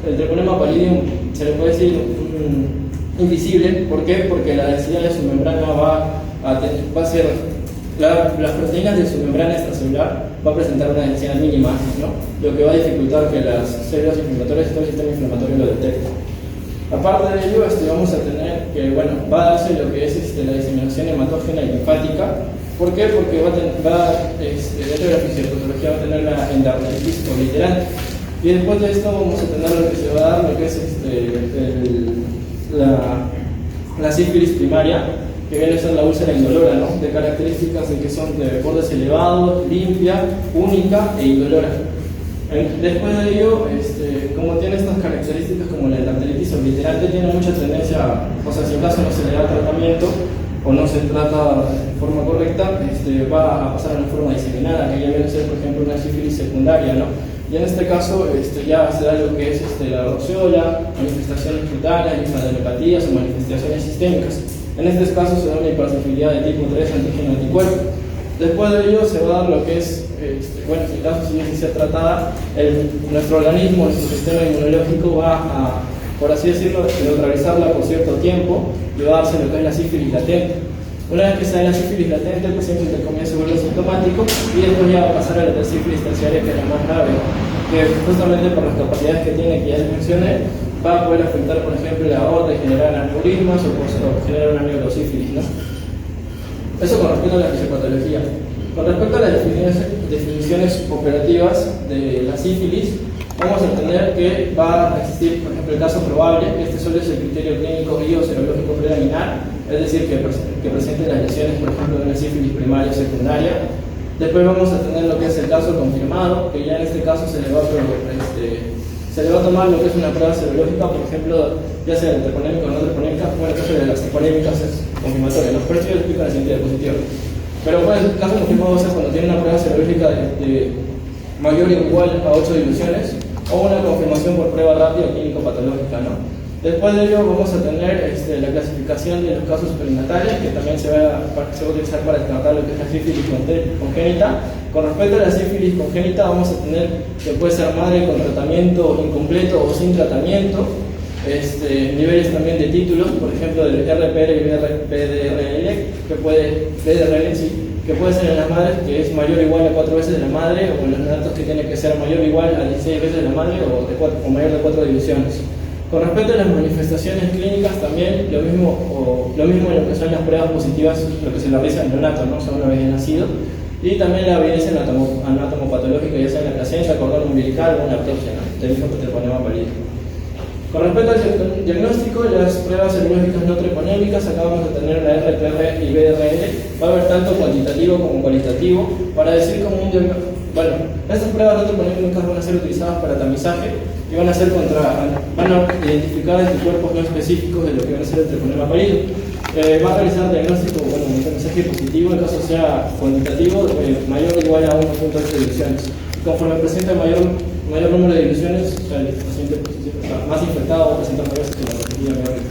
el Treponema pallidum se le puede decir invisible. ¿Por qué? Porque la densidad de su membrana va a ser las proteínas de su membrana extracelular va a presentar una densidad mínima, ¿no? Lo que va a dificultar que las células inflamatorias y todo el sistema inflamatorio lo detecten. Aparte de ello, vamos a tener que, bueno, va a darse lo que es la diseminación hematógena y linfática. ¿Por qué? Porque dentro de la fisiopatología va a tener la endarteritis obliterante. Y después de esto vamos a tener lo que se va a dar, lo que es la sífilis primaria, que viene a ser la úlcera indolora, ¿no? De características de que son de bordes elevados, limpia, única e indolora. Después de ello, como tiene estas características como la endarteritis obliterante, tiene mucha tendencia, o sea, si en caso no se le da tratamiento o no se trata de forma correcta, va a pasar a una forma diseminada, que ya viene a ser, por ejemplo, una sífilis secundaria, ¿no? Y en este caso ya se da lo que es la roxiola, manifestaciones cutáneas, linfadenopatía o manifestaciones sistémicas. En este caso se da una hipersensibilidad de tipo 3 antígeno-anticuerpo. Después de ello se va a dar lo que es, bueno, si el caso sigue ser tratada, nuestro organismo, nuestro sistema inmunológico va a, por así decirlo, neutralizarla por cierto tiempo y va a darse lo que es la sífilis latente. Una vez que se da la sífilis latente, el paciente entre comillas se vuelve sintomático y después ya va a pasar a la sífilis terciaria, que es la más grave, que justamente por las capacidades que tiene, que ya les mencioné, va a poder afectar, por ejemplo, la aorta y generar aneurismas o generar una neurosífilis, ¿no? Eso con respecto a la fisiopatología. Con respecto a las definiciones operativas de la sífilis, vamos a entender que va a existir, por ejemplo, el caso probable, que solo es el criterio clínico y o serológico preliminar, es decir, que presente las lesiones, por ejemplo, de una sífilis primaria o secundaria. Después vamos a tener lo que es el caso confirmado, que ya en este caso se le va a tomar lo que es una prueba serológica, por ejemplo, ya sea de treponémica o no treponémica. Bueno, el caso de las treponémicas es confirmatoria, ¿no? Pero esto yo lo explico en la siguiente diapositiva. Pero bueno, el caso confirmado es cuando tiene una prueba serológica de mayor o igual a 8 diluciones o una confirmación por prueba rápida o clínico-patológica, ¿no? Después de ello vamos a tener la clasificación de los casos perinatales, que también se va a utilizar para tratar lo que es la sífilis congénita. Con respecto a la sífilis congénita vamos a tener que puede ser madre con tratamiento incompleto o sin tratamiento, niveles también de títulos, por ejemplo del RPR y PDRL, que puede ser en las madres que es mayor o igual a 4 veces de la madre, o en los neonatos que tiene que ser mayor o igual a 16 veces de la madre o mayor de 4 divisiones. Con respecto a las manifestaciones clínicas también lo mismo en lo que son las pruebas positivas, lo que se realiza en el neonato, ¿no? O sea, una vez nacido, y también la evidencia anatomopatológica, ya sea en la placenta, cordón umbilical o una autopsia, ¿no? Del mismo treponema pálido. Con respecto al diagnóstico, las pruebas serológicas no treponémicas, acá vamos a tener la RPR y BRL, va a haber tanto cuantitativo como cualitativo, para decir como un diagnóstico. Bueno, estas pruebas no treponémicas van a ser utilizadas para tamizaje y van a identificar anticuerpos no específicos de lo que va a ser el treponema pálido. Va a realizar diagnóstico, bueno, un tamizaje positivo, en caso sea cuantitativo, mayor o igual a 1.8 divisiones. Conforme presenta mayor número de divisiones, o sea, el paciente más infectado presenta mayor sintomatología mayor.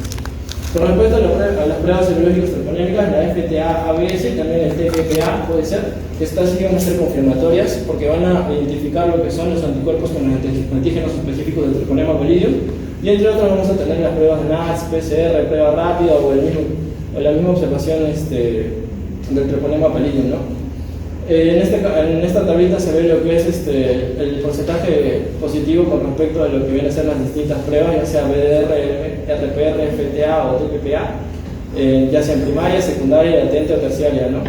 Con respecto a las pruebas serológicas treponémicas, la FTA-ABS y también el TFPA puede ser, estas sí van a ser confirmatorias porque van a identificar lo que son los anticuerpos con los antígenos específicos del treponema pallidum, y entre otros vamos a tener las pruebas NAS, PCR, prueba rápida o la misma observación del treponema pallidum, ¿no? En esta tablita se ve lo que es el porcentaje positivo con respecto a lo que vienen a ser las distintas pruebas, ya sea BDR, RPR, FTA o TPPA, ya sea en primaria, secundaria, latente o terciaria, ¿no?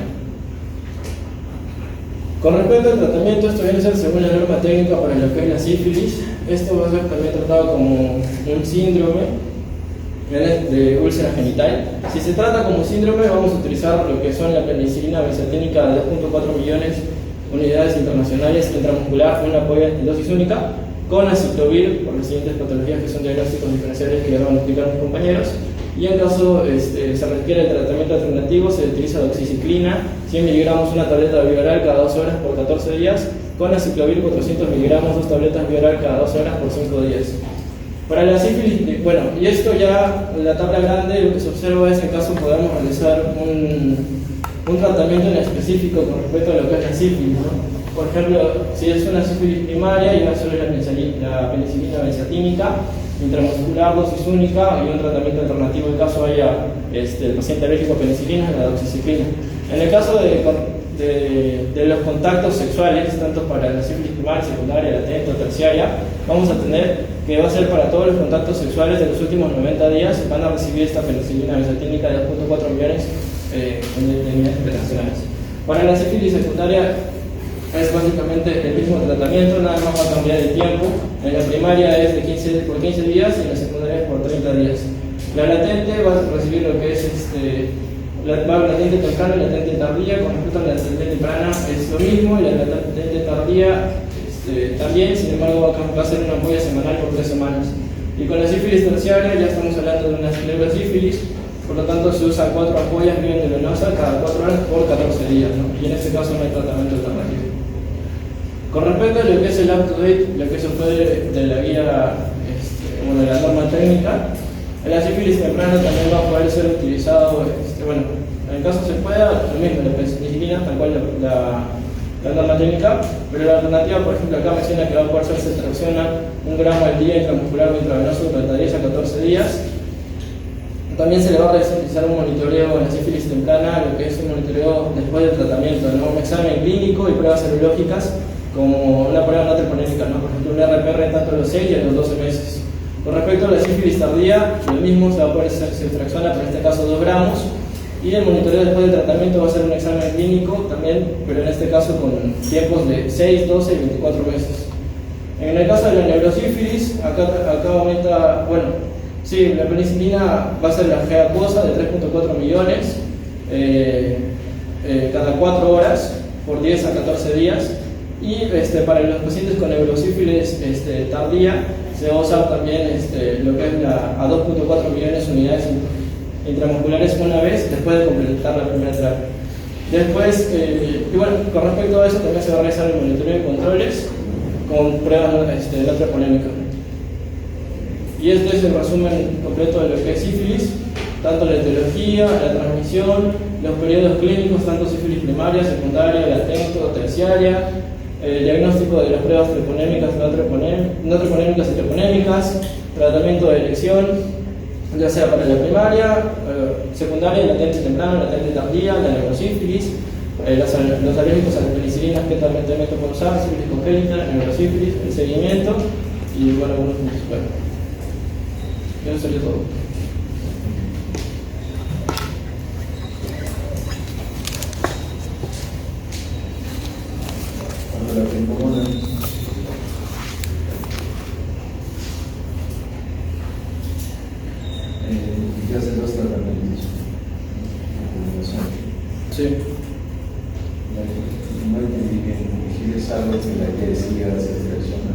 Con respecto al tratamiento, esto viene a ser según la norma técnica para lo que es la sífilis. Esto va a ser también tratado como un síndrome de úlcera genital. Si se trata como síndrome, vamos a utilizar lo que son la penicilina benzatínica de 2.4 millones unidades internacionales intramuscular, una apoyo en dosis única, con aciclovir por las siguientes patologías que son diagnósticos diferenciales que ya van a explicar mis compañeros. Y en caso se requiere el tratamiento alternativo, se utiliza doxiciclina, 100 miligramos una tableta bioral cada 2 horas por 14 días, con aciclovir 400 miligramos 2 tabletas bioral cada 2 horas por 5 días. Para la sífilis, bueno, y esto ya, la tabla grande, lo que se observa es en caso podamos realizar un tratamiento en específico con respecto a lo que es la sífilis, ¿no? Por ejemplo, si es una sífilis primaria y una solo la penicilina benzatínica, intramuscular, dosis única y un tratamiento alternativo en caso haya el paciente alérgico a penicilina, la doxiciclina. En el caso de los contactos sexuales, tanto para la sífilis primaria, secundaria, latente o terciaria, vamos a tener que va a ser para todos los contactos sexuales de los últimos 90 días, van a recibir esta penicilina benzatínica de 2.4 millones en unidades internacionales. Para la sífilis secundaria es básicamente el mismo tratamiento, nada más va a cambiar el tiempo. En la primaria es de por 15 días y en la secundaria es por 30 días. La latente va a recibir lo que es la latente temprana y la latente tardía. Con respecto a la latente temprana es lo mismo, y la latente tardía también, sin embargo va a ser una ampolla semanal por 3 semanas. Y con la sífilis terciaria ya estamos hablando de una sclerosífilis, por lo tanto se usan 4 ampollas venosas cada 4 horas por 14 días, ¿no? Y en este caso no hay tratamiento alternativo. Con respecto a lo que es el up-to-date, lo que eso fue de la guía o de la norma técnica, la sífilis temprana también va a poder ser utilizado, bueno, en el caso se pueda, lo mismo, la penicilina, tal cual la norma técnica, pero la alternativa, por ejemplo, acá menciona que va a poder ser cetraxiona 1 gramo al día intramuscular o intravenoso durante 10 a 14 días. También se le va a realizar un monitoreo en la sífilis temprana, lo que es un monitoreo después del tratamiento, ¿no? Un examen clínico y pruebas serológicas, como una prueba no treponética, ¿no? Por ejemplo, un RPR tanto a los 6 y a los 12 meses. Con respecto a la sífilis tardía, lo mismo, se va a poder hacer cetraxiona, pero en este caso 2 gramos, y el monitoreo después del tratamiento va a ser un examen clínico también, pero en este caso con tiempos de 6, 12 y 24 meses. En el caso de la neurosífilis, acá aumenta, bueno, sí, la penicilina va a ser la G acuosa de 3.4 millones cada 4 horas por 10 a 14 días. Y para los pacientes con neurosífilis tardía se va a usar también lo que es a 2.4 millones de unidades intramusculares una vez después de completar la primera terapia. Después, y bueno, con respecto a eso también se va a realizar el monitoreo de controles con pruebas no treponémicas. Y este es el resumen completo de lo que es sífilis, tanto la etiología, la transmisión, los periodos clínicos, tanto sífilis primaria, secundaria, latente o terciaria, el diagnóstico de las pruebas treponémicas, no treponémicas y treponémicas, tratamiento de elección, ya sea para la primaria, secundaria, latente temprana, latente tardía, la neurosífilis, los alérgicos a las penicilinas que también pueden usar, sífilis congénita, neurosífilis, el seguimiento y bueno, algunos puntos. Bueno, eso sería todo. Para que común y hace 2 tratamientos. Sí. No entendí bien, es algo que la que decía cetraxiona.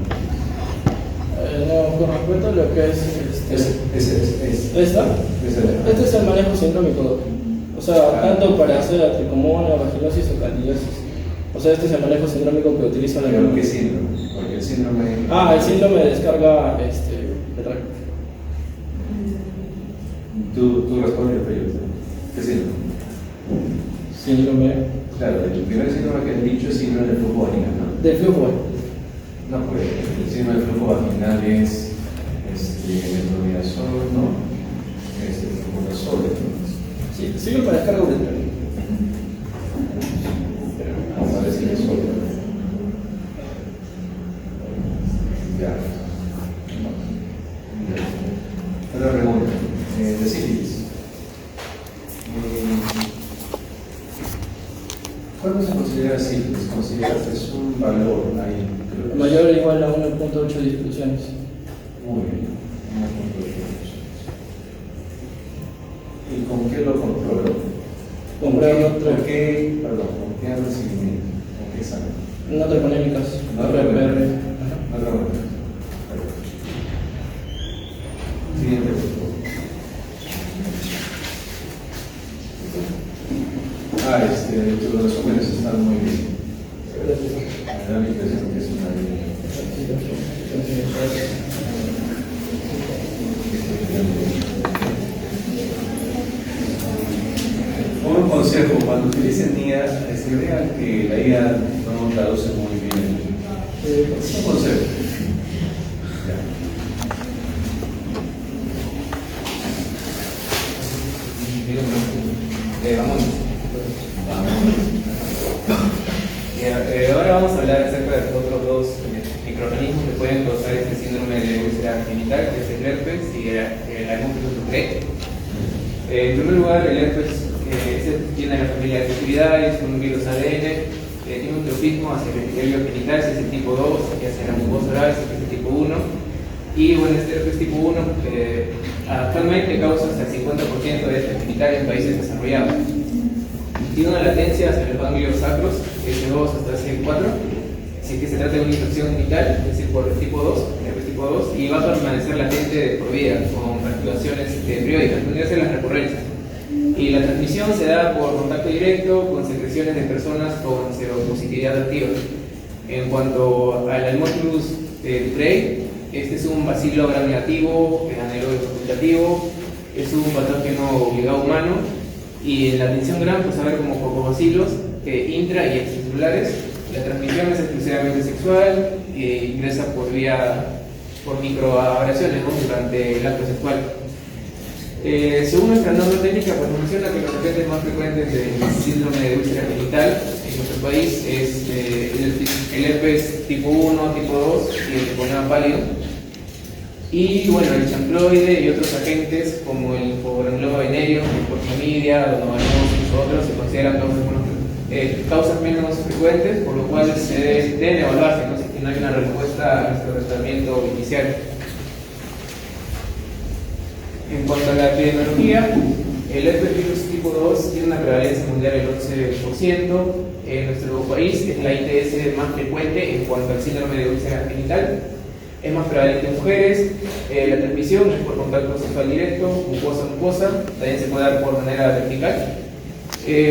No, con respecto a lo que es este es el manejo sindrómico, o sea, tanto para hacer tricomona, vaginosis o candidiasis. O sea, este es el manejo sindrómico que utiliza la ¿Pero qué síndrome? Porque el síndrome... el síndrome de descarga petral. Tú respondes, pero ¿qué síndrome? Síndrome... Claro, el primer síndrome que has dicho es síndrome del flujo vaginal, ¿no? Del flujo. No, pues el síndrome del flujo vaginal es metronidazol, ¿no? Es el fluconazol, ¿no? Sí, sirve para descarga uretral. Parece que es solo. Ya. Otra pregunta. De sífilis. ¿Cuándo se considera sífilis? ¿Consideras que es un valor ahí? Mayor o igual a 1.8 distribuciones. Muy bien. 1.8. ¿Y con qué lo controlo? ¿Con qué recibimiento? ¿Con qué examen? No treponémicas, No RPR. Siguiente, por favor. Tus resúmenes están muy bien. Me da la impresión que es una bien. Un consejo, cuando utilicen IA, vean que la IA no traduce muy bien. Es un consejo. Vamos. vamos a hablar acerca de los otros dos microorganismos que pueden causar este síndrome de úlcera genital, que es el herpes y el Haemophilus ducreyi. En primer lugar, el herpes tiene la familia de Bacillaridae, es un virus ADN, tiene un tropismo hacia el epitelio genital, es el tipo 2, y hacia la mucosa oral, es el tipo 1. Y bueno, este herpes tipo 1 actualmente causa hasta el 50% de herpes genital en países desarrollados. Tiene una latencia hacia los ganglios sacros, S2 hasta S4, así que se trata de una infección genital, es decir, por el tipo 2, herpes tipo 2, y va a permanecer latente de por vida, con reactivaciones periódicas, tendría que ser las recurrencias. Y la transmisión se da por contacto directo con secreciones de personas con seropositividad activa. En cuanto al Haemophilus ducreyi, este es un bacilo gram negativo, anaerobio facultativo, es un patógeno obligado humano, y en la atención gram pues a ver como cocobacilos intra y extracelulares. La transmisión es exclusivamente sexual e ingresa por microabrasión, ¿no?, durante el acto sexual. Según nuestra norma técnica, pues nos menciona que los agentes más frecuentes del síndrome de úlcera genital en nuestro país es el herpes tipo 1, tipo 2 y el treponema pálido. Y bueno, el chancroide y otros agentes como el hipogranuloma venéreo, el porfiridia, donovanosis u otros se consideran causas menos frecuentes, por lo cual se deben evaluarse, ¿no?, si no hay una respuesta a nuestro tratamiento inicial. En cuanto a la epidemiología, el herpes virus tipo 2 tiene una prevalencia mundial del 11%. En nuestro país es la ITS más frecuente en cuanto al síndrome de úlcera genital. Es más prevalente en mujeres. La transmisión es por contacto sexual directo, mucosa a mucosa. También se puede dar por manera vertical.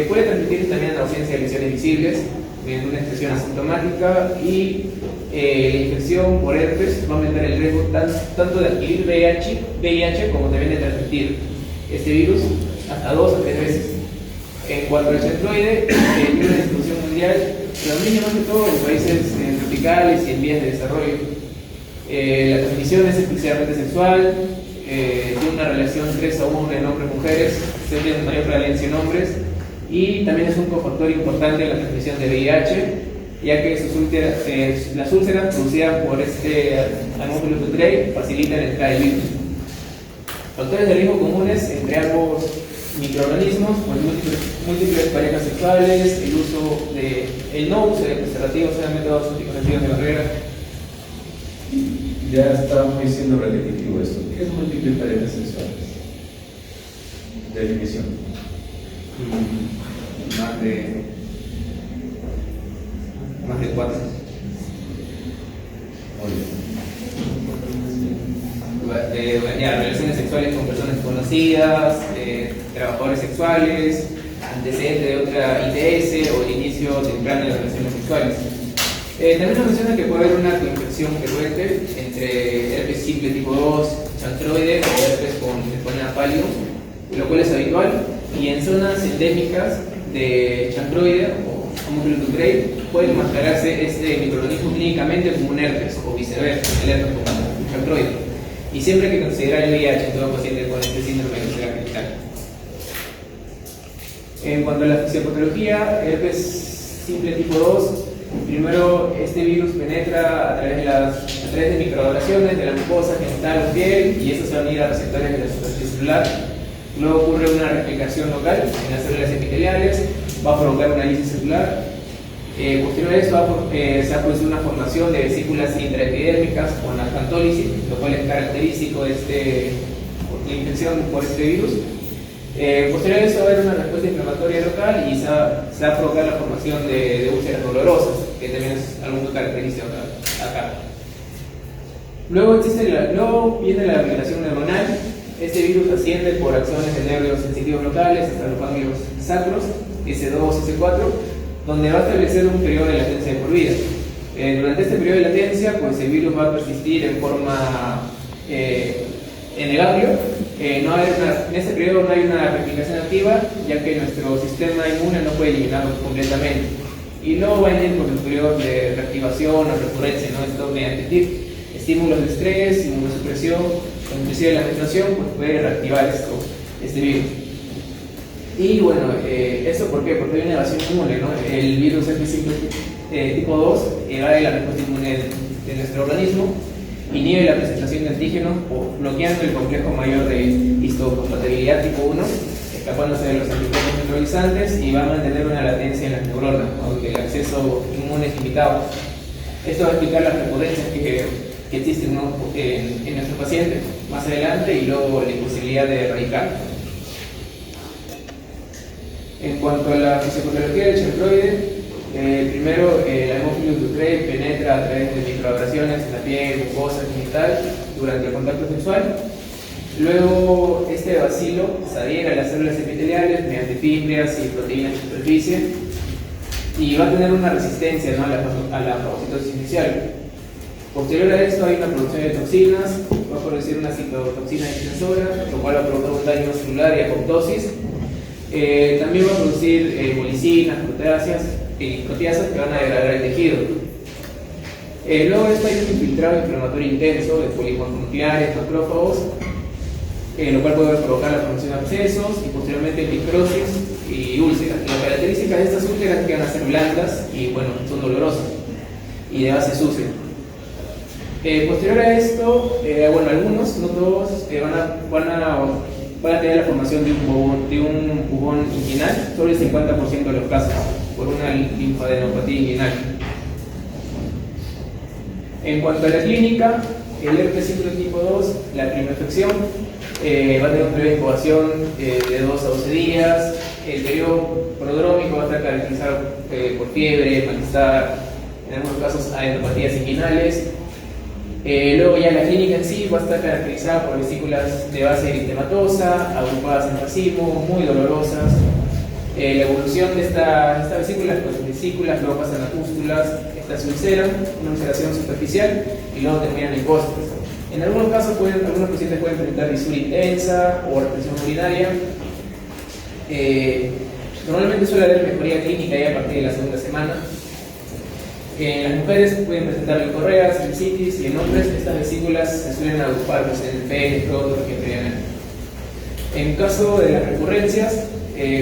Puede transmitirse también en ausencia de lesiones visibles, mediante una expresión asintomática, y la infección por herpes va a aumentar el riesgo tanto de adquirir VIH como también de transmitir este virus hasta 2 a 3 veces. En cuanto al chancroide, tiene una distribución mundial, predomina más que todo en países tropicales y en vías de desarrollo. La transmisión es exclusivamente sexual, tiene una relación 3 a 1 en hombres-mujeres, se tiene mayor prevalencia en hombres, y también es un cofactor importante en la transmisión de VIH, ya que las úlceras producidas por este Haemophilus ducreyi facilitan la entrada del virus. Factores de riesgo comunes entre ambos microorganismos, pues múltiples parejas sexuales, el no uso de preservativos, o sea, métodos anticonceptivos de barrera. Ya estábamos diciendo repetitivo esto. ¿Qué es múltiples parejas sexuales? Definición. Más de 4. Relaciones sexuales con personas conocidas, trabajadores sexuales, antecedentes de otra ITS o el inicio temprano de relaciones sexuales. También nos menciona que puede haber una coinfección frecuente entre herpes simple tipo 2, chancroide o herpes con treponema pálido, lo cual es habitual, y en zonas endémicas de chancroide o Haemophilus ducreyi puede enmascararse este microorganismo clínicamente como un herpes o viceversa, el herpes como un chancroide. Y siempre hay que considerar el VIH en todo paciente con este síndrome de úlcera genital. En cuanto a la fisiopatología, herpes simple tipo 2, primero este virus penetra a través de microabrasiones de la mucosa genital o piel, y eso se va a unir a receptores de la superficie celular. Luego ocurre una replicación local en las células epiteliales, va a provocar una lisis celular. Posterior a esto se ha producido una formación de vesículas intraepidérmicas con actantólisis, lo cual es característico de la infección por este virus. Posterior a eso va a haber una respuesta inflamatoria local y se va a provocar la formación de úlceras dolorosas, que también es algo muy característico acá. Luego viene la replicación neuronal. Este virus asciende por acciones de nervios sensitivos locales hasta los ganglios sacros, S2, S4, donde va a establecer un periodo de latencia de por vida. Durante este periodo de latencia, pues el virus va a persistir en forma en el ganglio. En este periodo no hay una replicación activa, ya que nuestro sistema inmune no puede eliminarlo completamente. Y luego va a ir por los periodos de reactivación o recurrencia, ¿no? Esto mediante estímulos de estrés, inmunosupresión, inclusive la menstruación, pues puede reactivar este virus. Y bueno, ¿eso por qué? Porque hay una evasión inmune, ¿no? El virus herpes simple tipo 2 evade la respuesta inmune de nuestro organismo, inhibe la presentación de antígenos, bloqueando el complejo mayor de histocompatibilidad tipo 1, escapándose de los anticuerpos neutralizantes, y va a mantener una latencia en las neuronas, aunque el acceso inmune es limitado. Esto va a explicar las recurrencias que existen, ¿no?, en nuestro paciente más adelante, y luego la imposibilidad de erradicar. En cuanto a la fisiopatología del chancroide, primero, la Haemophilus ducreyi penetra a través de microabrasiones en la piel, mucosa, genital durante el contacto sexual. Luego, este bacilo se adhiere a las células epiteliales mediante fímbrias y proteínas de superficie, y va a tener una resistencia, ¿no?, a la fagocitosis inicial. Posterior a esto hay una producción de toxinas, va a producir una citotoxina difensora, lo cual va a provocar un daño celular y apoptosis. También va a producir molicinas, proteasas que van a degradar el tejido. Luego de esto hay un infiltrado inflamatorio intenso de polimonocnucleares, macrófagos, lo cual puede provocar la formación de abscesos y posteriormente necrosis y úlceras. Las características de estas úlceras es que van a ser blandas y, bueno, son dolorosas y de base sucia. Posterior a esto, bueno, algunos, no todos, van a tener la formación de un bubón inguinal, sobre el 50% de los casos, por una linfadenopatía inguinal. En cuanto a la clínica, el herpes simple tipo 2, la primera infección, va a tener un periodo de incubación de 2 a 12 días. El periodo prodrómico va a estar caracterizado por fiebre, malestar, en algunos casos adenopatías inguinales. Luego ya la clínica en sí va a estar caracterizada por vesículas de base eritematosa, agrupadas en racimo, muy dolorosas. La evolución de estas vesículas, pues vesículas, luego pasan a pústulas, estas se ulceran, una ulceración superficial, y luego terminan en costas. En algunos casos, algunos pacientes pueden presentar disura intensa o represión urinaria. Normalmente suele haber mejoría clínica ya a partir de la segunda semana. En las mujeres pueden presentar leucorreas, cistitis, y en hombres estas vesículas se suelen agrupar en el pene, escroto, región perianal. En caso de las recurrencias,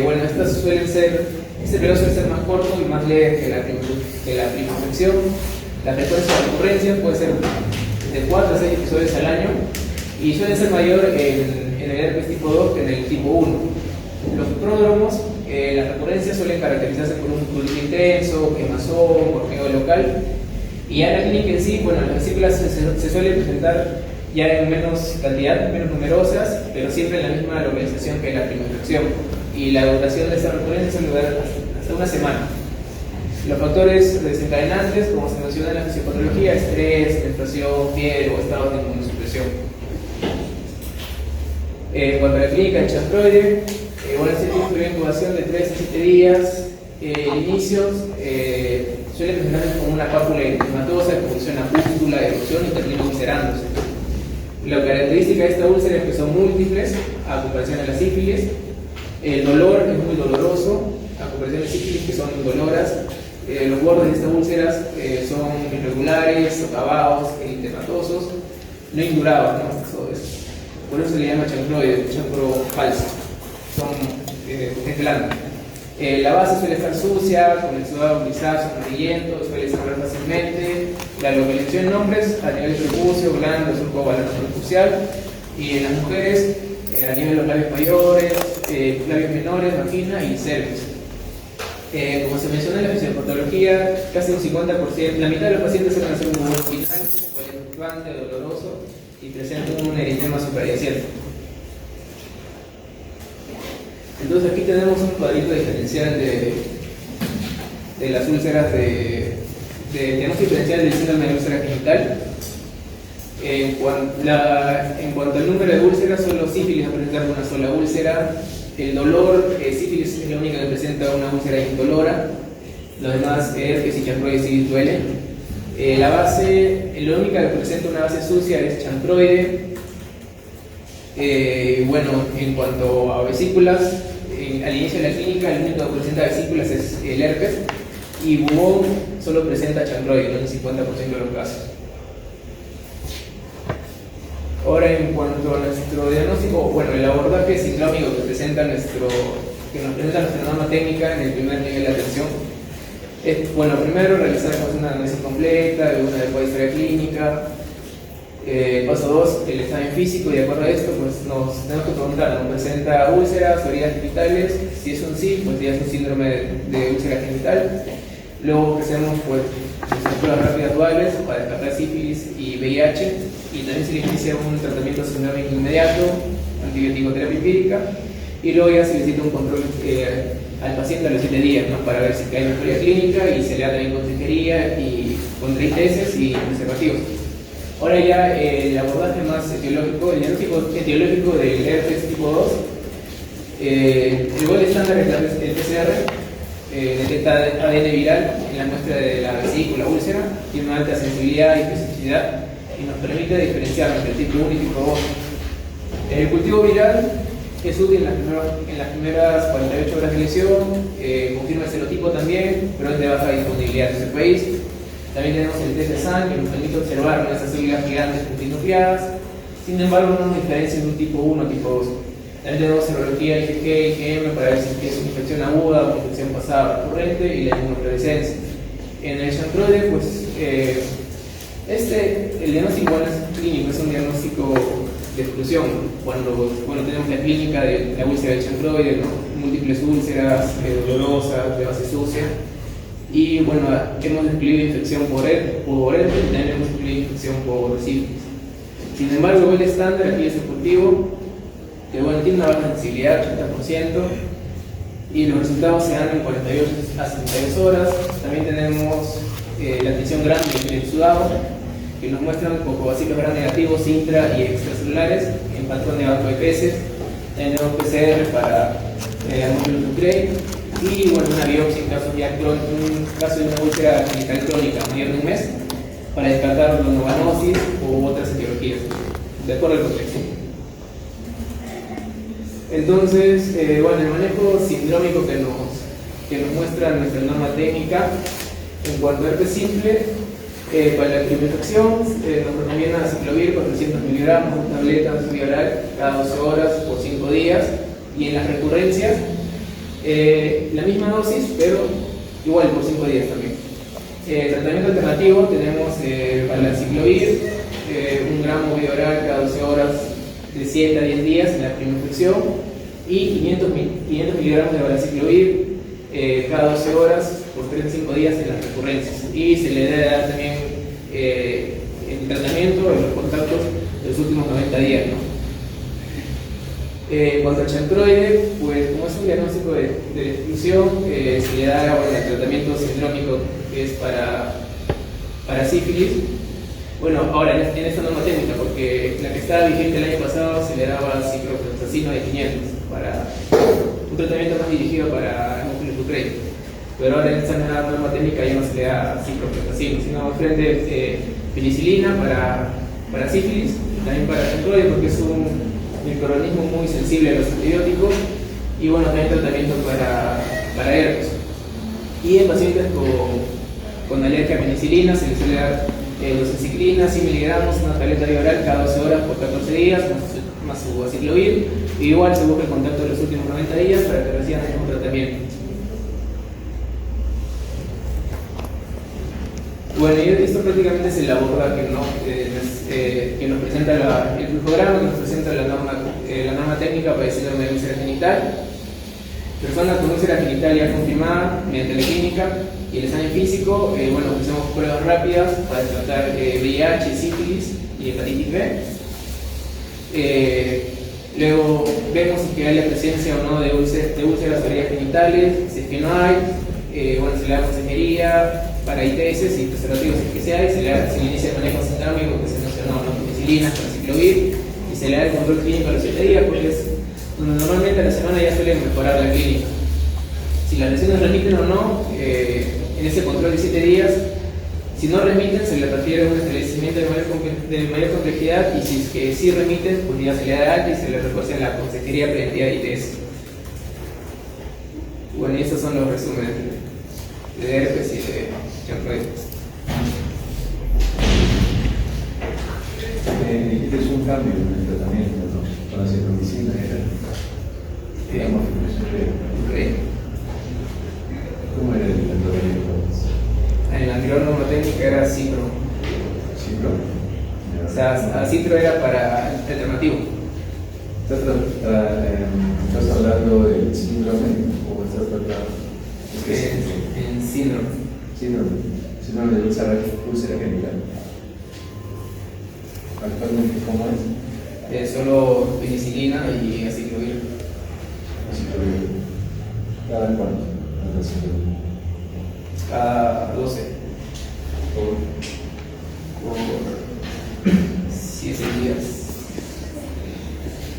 bueno, estas este periodo suele ser más corto y más leve que la primera infección. La frecuencia de recurrencias puede ser de 4 a 6 episodios al año, y suele ser mayor en el herpes tipo 2 que en el tipo 1. Los pródromos, las recurrencias suelen caracterizarse por un prurito intenso, quemazón, gorjeo local, y ya la clínica en sí, bueno, las vesículas se suelen presentar ya en menos cantidad, menos numerosas, pero siempre en la misma localización que la primera infección, y la duración de esta recurrencia suele durar hasta una semana. Los factores desencadenantes, como se menciona en la fisiopatología: estrés, menstruación, fiebre o estados de inmunosupresión. En cuanto a la clínica del chancroide, bueno, este tiene un periodo de incubación de 3 a 7 días. Inicios suele presentarse como una pápula eritematosa que evoluciona a pústula, erupción y termina ulcerándose. La característica de esta úlcera es que son múltiples, a comparación de la sífilis. El dolor es muy doloroso, a comparación de sífilis, que son indoloras. Los bordes de estas úlceras son irregulares, socavados, eritematosos, no indurados, ¿no? Por eso se le llama chancroide, chancro falso. Es blando. La base suele estar sucia, con el sudado grisáceo, amarillento, suele sangrar fácilmente. La localización en hombres a nivel prepucio, glande, surco balano prepucial, y en las mujeres a nivel de los labios mayores, labios menores, vagina y cervix. Como se mencionó en la fisiopatología, casi un 50%, la mitad de los pacientes suelen hacer un bubón final, fluctuante, doloroso, y presentan un eritema suprayacente. Entonces aquí tenemos un cuadrito diferencial de las úlceras tenemos diferencial del síndrome de úlcera genital. En cuanto al número de úlceras, solo sífilis va a presentar una sola úlcera. El dolor, sífilis es la única que presenta una úlcera indolora. Los demás, herpes y chancroide, sí duelen. La única que presenta una base sucia es chancroide. Bueno, en cuanto a vesículas, al inicio de la clínica, el único que presenta vesículas es el herpes, y bubón solo presenta chancroide, en un 50% de los casos. Ahora, en cuanto a nuestro diagnóstico, bueno, el abordaje sindrómico que nos presenta nuestra norma técnica en el primer nivel de atención, Bueno, primero realizar pues, una análisis completa, una adecuada historia clínica. Paso 2, el examen físico, y de acuerdo a esto pues nos tenemos que preguntar, ¿nos presenta úlceras o heridas genitales? Si es un sí, pues ya es un síndrome de úlcera genital. Luego hacemos pues pruebas rápidas duales para descartar sífilis y VIH, y también se le inicia un tratamiento sindrómico inmediato, antibiótico terapia empírica, y luego ya se necesita un control al paciente a los 7 días, ¿no? Para ver si hay mejoría clínica, y se le da también consejería y contra ITS y preservativos. Ahora ya el abordaje más etiológico, el diagnóstico etiológico del herpes tipo 2. El gol estándar es el PCR, detecta ADN viral en la muestra de la vesícula úlcera, tiene una alta sensibilidad y especificidad y nos permite diferenciar entre el tipo 1 y tipo 2. El cultivo viral es útil en las primeras 48 horas de lesión, confirma el serotipo también, pero es de baja disponibilidad en ese país. También tenemos el test de sangre que nos permite observar esas células gigantes multinucleadas. Sin embargo, no nos diferencia en un tipo 1 o tipo 2. También tenemos serología IgG y IgM para ver si es una infección aguda o una infección pasada recurrente, y la inmunofluorescencia. En el chantroide, pues, el diagnóstico es clínico, es un diagnóstico de exclusión. Cuando tenemos la clínica de la úlcera del chantroide, ¿no? Múltiples úlceras, dolorosas, de base sucia. Y bueno, hemos excluido infección por herpes y también hemos excluido infección por sífilis. Sin embargo, el estándar aquí es el cultivo, que bueno, tiene una baja sensibilidad, 80%, y los resultados se dan en 48 a 72 horas. También tenemos la tinción grande y el sudado, que nos muestran cocobacilos gram negativos intra y extracelulares en patrón de banco de peces. Tenemos PCR para amófilos nuclei, y bueno, una biopsia en caso de una úlcera genital crónica mayor de un mes, para descartar novanosis u otras etiologías, de acuerdo al contexto. Entonces, bueno, el manejo sindrómico que nos muestra nuestra norma técnica en cuanto a herpes simple, para la infección nos recomienda ciclovir 400 miligramos, tabletas vía oral cada 12 horas por 5 días, y en las recurrencias la misma dosis, pero igual por 5 días también. Tratamiento alternativo tenemos para la ciclovir 1 gramo vía oral cada 12 horas de 7 a 10 días en la primera infección, y 500 miligramos de valaciclovir cada 12 horas por 3 a 5 días en las recurrencias, y se le debe dar también el tratamiento en los contactos de los últimos 90 días, ¿no? En cuanto al chantroide, pues como es un diagnóstico de exclusión, se le da el tratamiento sindrómico que es para sífilis. Bueno, ahora en esta norma técnica, porque la que estaba vigente el año pasado se le daba ciprofloxacino de 500 para un tratamiento más dirigido para hemófilos nuclei. Pero ahora en esta nueva norma técnica ya no se le da ciprofloxacino, sino frente penicilina para sífilis, también para chantroide, porque es un microorganismo muy sensible a los antibióticos, y bueno, también tratamiento para herpes. Y en pacientes con alergia a penicilina se les suele dar doxiciclina, 100 miligramos, una tableta de oral cada 12 horas por 14 días, más su aciclovir, y igual se busca el contacto de los últimos 90 días para que reciban el mismo tratamiento. Bueno, y esto prácticamente es el abordaje, ¿no? Que nos presenta el flujograma, que nos presenta la norma técnica para el síndrome de úlcera genital. Personas con úlcera genital ya confirmada mediante la clínica y el examen físico, bueno, hacemos pruebas rápidas para tratar VIH, sífilis y hepatitis B. Luego vemos si hay la presencia o no de úlceras o heridas genitales. Si es que no hay, bueno, se le da consejería para ITS y preservativos. Si es que se hay, se le inicia el manejo sindrómico que se mencionó, ¿no? Penicilinas para ciclovir, y se le da el control clínico a los 7 días, porque es donde normalmente a la semana ya suele mejorar la clínica. Si las lesiones remiten o no, en ese control de 7 días, si no remiten, se le refiere a un establecimiento de mayor complejidad, y si es que sí remiten, pues ya se le da alta y se le refuerza la consejería preventiva de ITS. Bueno, y estos son los resúmenes de herpes y de chantroide. Es un cambio en el tratamiento, ¿no? Con la ciprofloxacina era Okay. ¿Cómo era el tratamiento? anterior norma técnica era citro. ¿Citro? O sea, citro era para alternativo. ¿Estás hablando del síndrome o estás hablando? Es que En síndrome. síndrome de úlcera genital. Actualmente, ¿cómo es? Solo penicilina y aciclovir. ¿Cada cuánto? Cada 12. Por 7 días.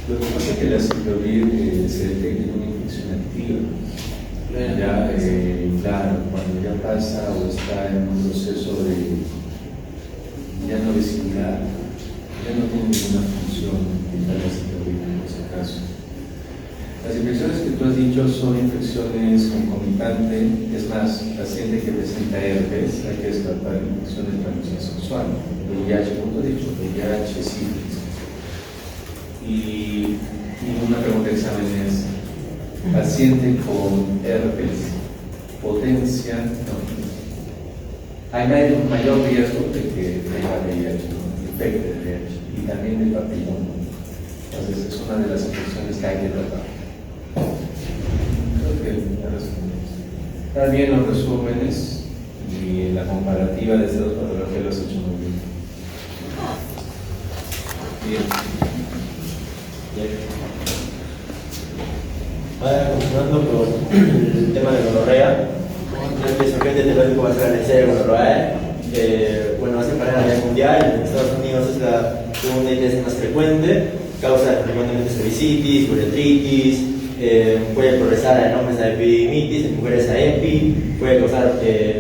Lo que pasa es que la ciclovir se detecta una infección activa. Ya, claro, cuando ya pasa o está en un proceso de ya no vesicular, ya no tiene ninguna función vital la ciclovir en ese caso. Las infecciones que tú has dicho son infecciones concomitantes, es más, paciente que presenta herpes, hay que descartar infecciones de transmisión sexual, VIH, como tú has dicho, VIH, sífilis. Y una pregunta de examen es, paciente con herpes, potencia, no. Hay mayor riesgo de que tenga VIH, ¿no? Infecte de VIH, y también de papiloma. Entonces es una de las infecciones que hay que tratar. Creo que ya respondimos. Está bien los resúmenes y la comparativa de estas dos patologías lo has hecho muy bien. Bien. Ahora, continuando con el tema de gonorrea, el surgente teológico va a ser la necesidad de gonorrea. Bueno, hace para la nivel mundial, en Estados Unidos es la segunda ITS más frecuente, causa frecuentemente cervicitis, uretritis, puede progresar a hombres a epididimitis, en mujeres a epi, puede causar,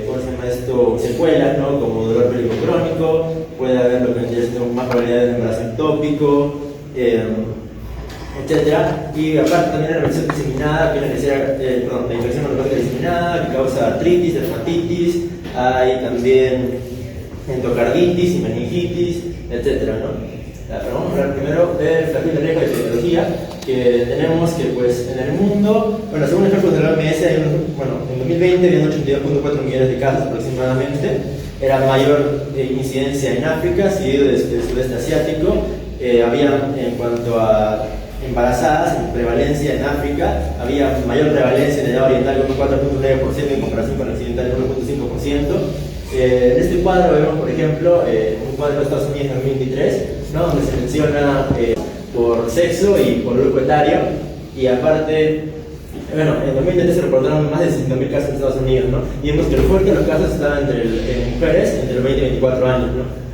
¿cómo se llama esto?, secuelas, ¿no?, como dolor pélvico crónico, puede haber lo que vendría siendo más probabilidad de embarazo ectópico, etcétera. Y aparte también la infección diseminada, que es la infección oncológica diseminada, que causa artritis, dermatitis, hay también endocarditis y meningitis, etcétera, ¿no? Pero vamos a hablar primero del perfil de riesgo de epidemiología que tenemos, que pues en el mundo, bueno, según ejemplos de la OMS, en 2020 habían 82.4 millones de casos aproximadamente, era mayor incidencia en África, seguido del sudeste asiático, había en cuanto a embarazadas, en prevalencia en África, había mayor prevalencia en el lado oriental con un 4.9% en comparación con el occidental con 1.5%. En este cuadro vemos, por ejemplo, un cuadro de Estados Unidos en 2023, ¿no?, donde se menciona por sexo y por grupo etario, y aparte, bueno, en 2023 se reportaron más de 60.000 casos en Estados Unidos, ¿no? Y vemos que el fuerte de los casos estaban en mujeres entre los 20 y 24 años, ¿no?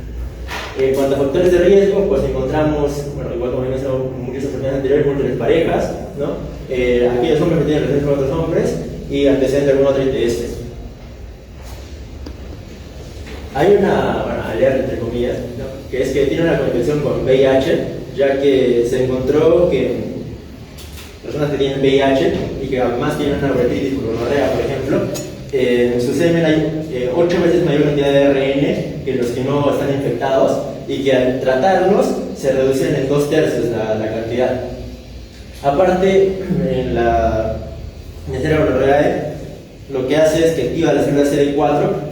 En cuanto a factores de riesgo, pues encontramos, bueno, igual como vimos en muchas oportunidades anteriores, múltiples parejas, ¿no? Aquellos hombres que tienen relaciones con otros hombres y antecedentes de alguna otra ITS. Hay una alerta, entre comillas, ¿no?, que es que tiene una conexión con VIH, ya que se encontró que personas que tienen VIH y que además tienen una uretritis por gonorrea, por ejemplo, en su semen hay 8 veces mayor cantidad de ARN que los que no están infectados, y que al tratarlos se reducen en 2/3 la cantidad. Aparte, en la Neisseria gonorreae lo que hace es que activa la célula CD4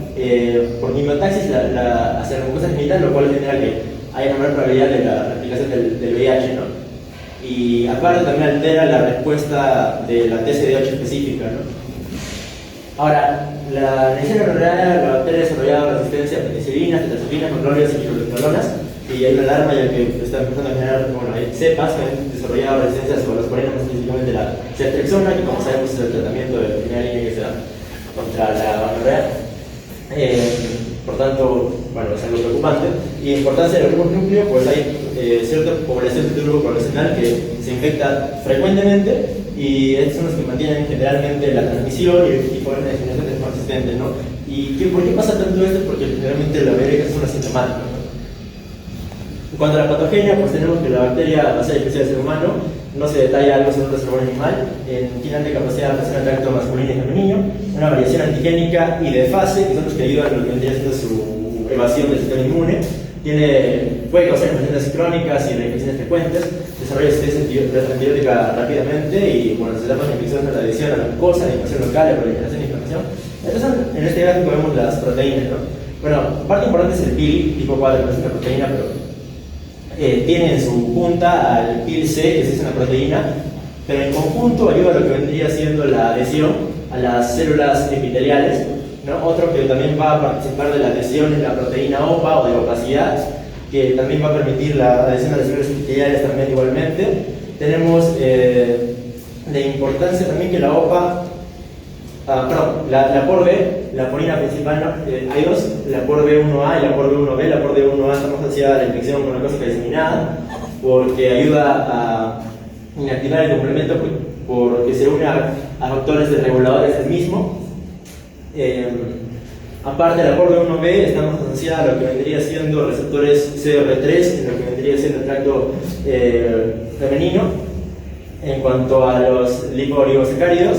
por quimiotaxis hacia la mucosa genital, lo cual genera que haya una menor probabilidad de la replicación del VIH, ¿no? Y aparte también altera la respuesta de la TCD8 específica, ¿no? Ahora, la Neisseria gonorreae, la bacteria ha desarrollado resistencia a penicilinas, tetracyclinas, macrólidos y microbiolonas, y hay una alarma ya que está empezando a generar, bueno, hay cepas que han desarrollado resistencia sobre los polinos, específicamente la ceftriaxona, que como sabemos es el tratamiento de primera línea que se da contra la gonorrea. Por tanto, bueno, es algo preocupante. Y importancia de los grupos núcleo, pues hay cierta población de este grupo poblacional que se infecta frecuentemente, y estos son los que mantienen generalmente la transmisión y ponen la discriminación persistente, ¿no? ¿Y por qué pasa tanto esto? Porque generalmente la mayoría son asintomáticos, ¿no? En cuanto a la patogenia, pues tenemos que la bacteria va a ser especial del ser humano, no se detalla algo sobre el reservorio animal, tiene alta capacidad de presionar el tracto masculino y femenino, una variación antigénica y de fase, que son los que ayudan a lo que vendría siendo su evasión del sistema inmune, puede causar infecciones crónicas y reinfecciones frecuentes, desarrolla resistencia antibiótica rápidamente, y bueno, las etapas de infección son la adhesión a la mucosa, la infección local, la proliferación y inflamación, Entonces, en este gráfico vemos las proteínas, ¿no? Bueno, parte importante es el PIL tipo 4, que es una proteína, pero tiene en su punta al PIL C, que es una proteína, pero en conjunto ayuda a lo que vendría siendo la adhesión a las células epiteliales, ¿no? Otro que también va a participar de la adhesión es la proteína OPA o de opacidad, que también va a permitir la adhesión a las células epiteliales también igualmente. Tenemos de importancia también que la OPA, la por B, la porina principal, ¿no? Hay dos, la por B1A y la por B1B. La por B1A está más asociada a la infección gonocócica diseminada, porque ayuda a inactivar el complemento porque se une a factores desreguladores del mismo. Aparte, la por B1B está más asociada a lo que vendría siendo receptores CR3 en lo que vendría siendo el tracto femenino. En cuanto a los lipoligosacáridos,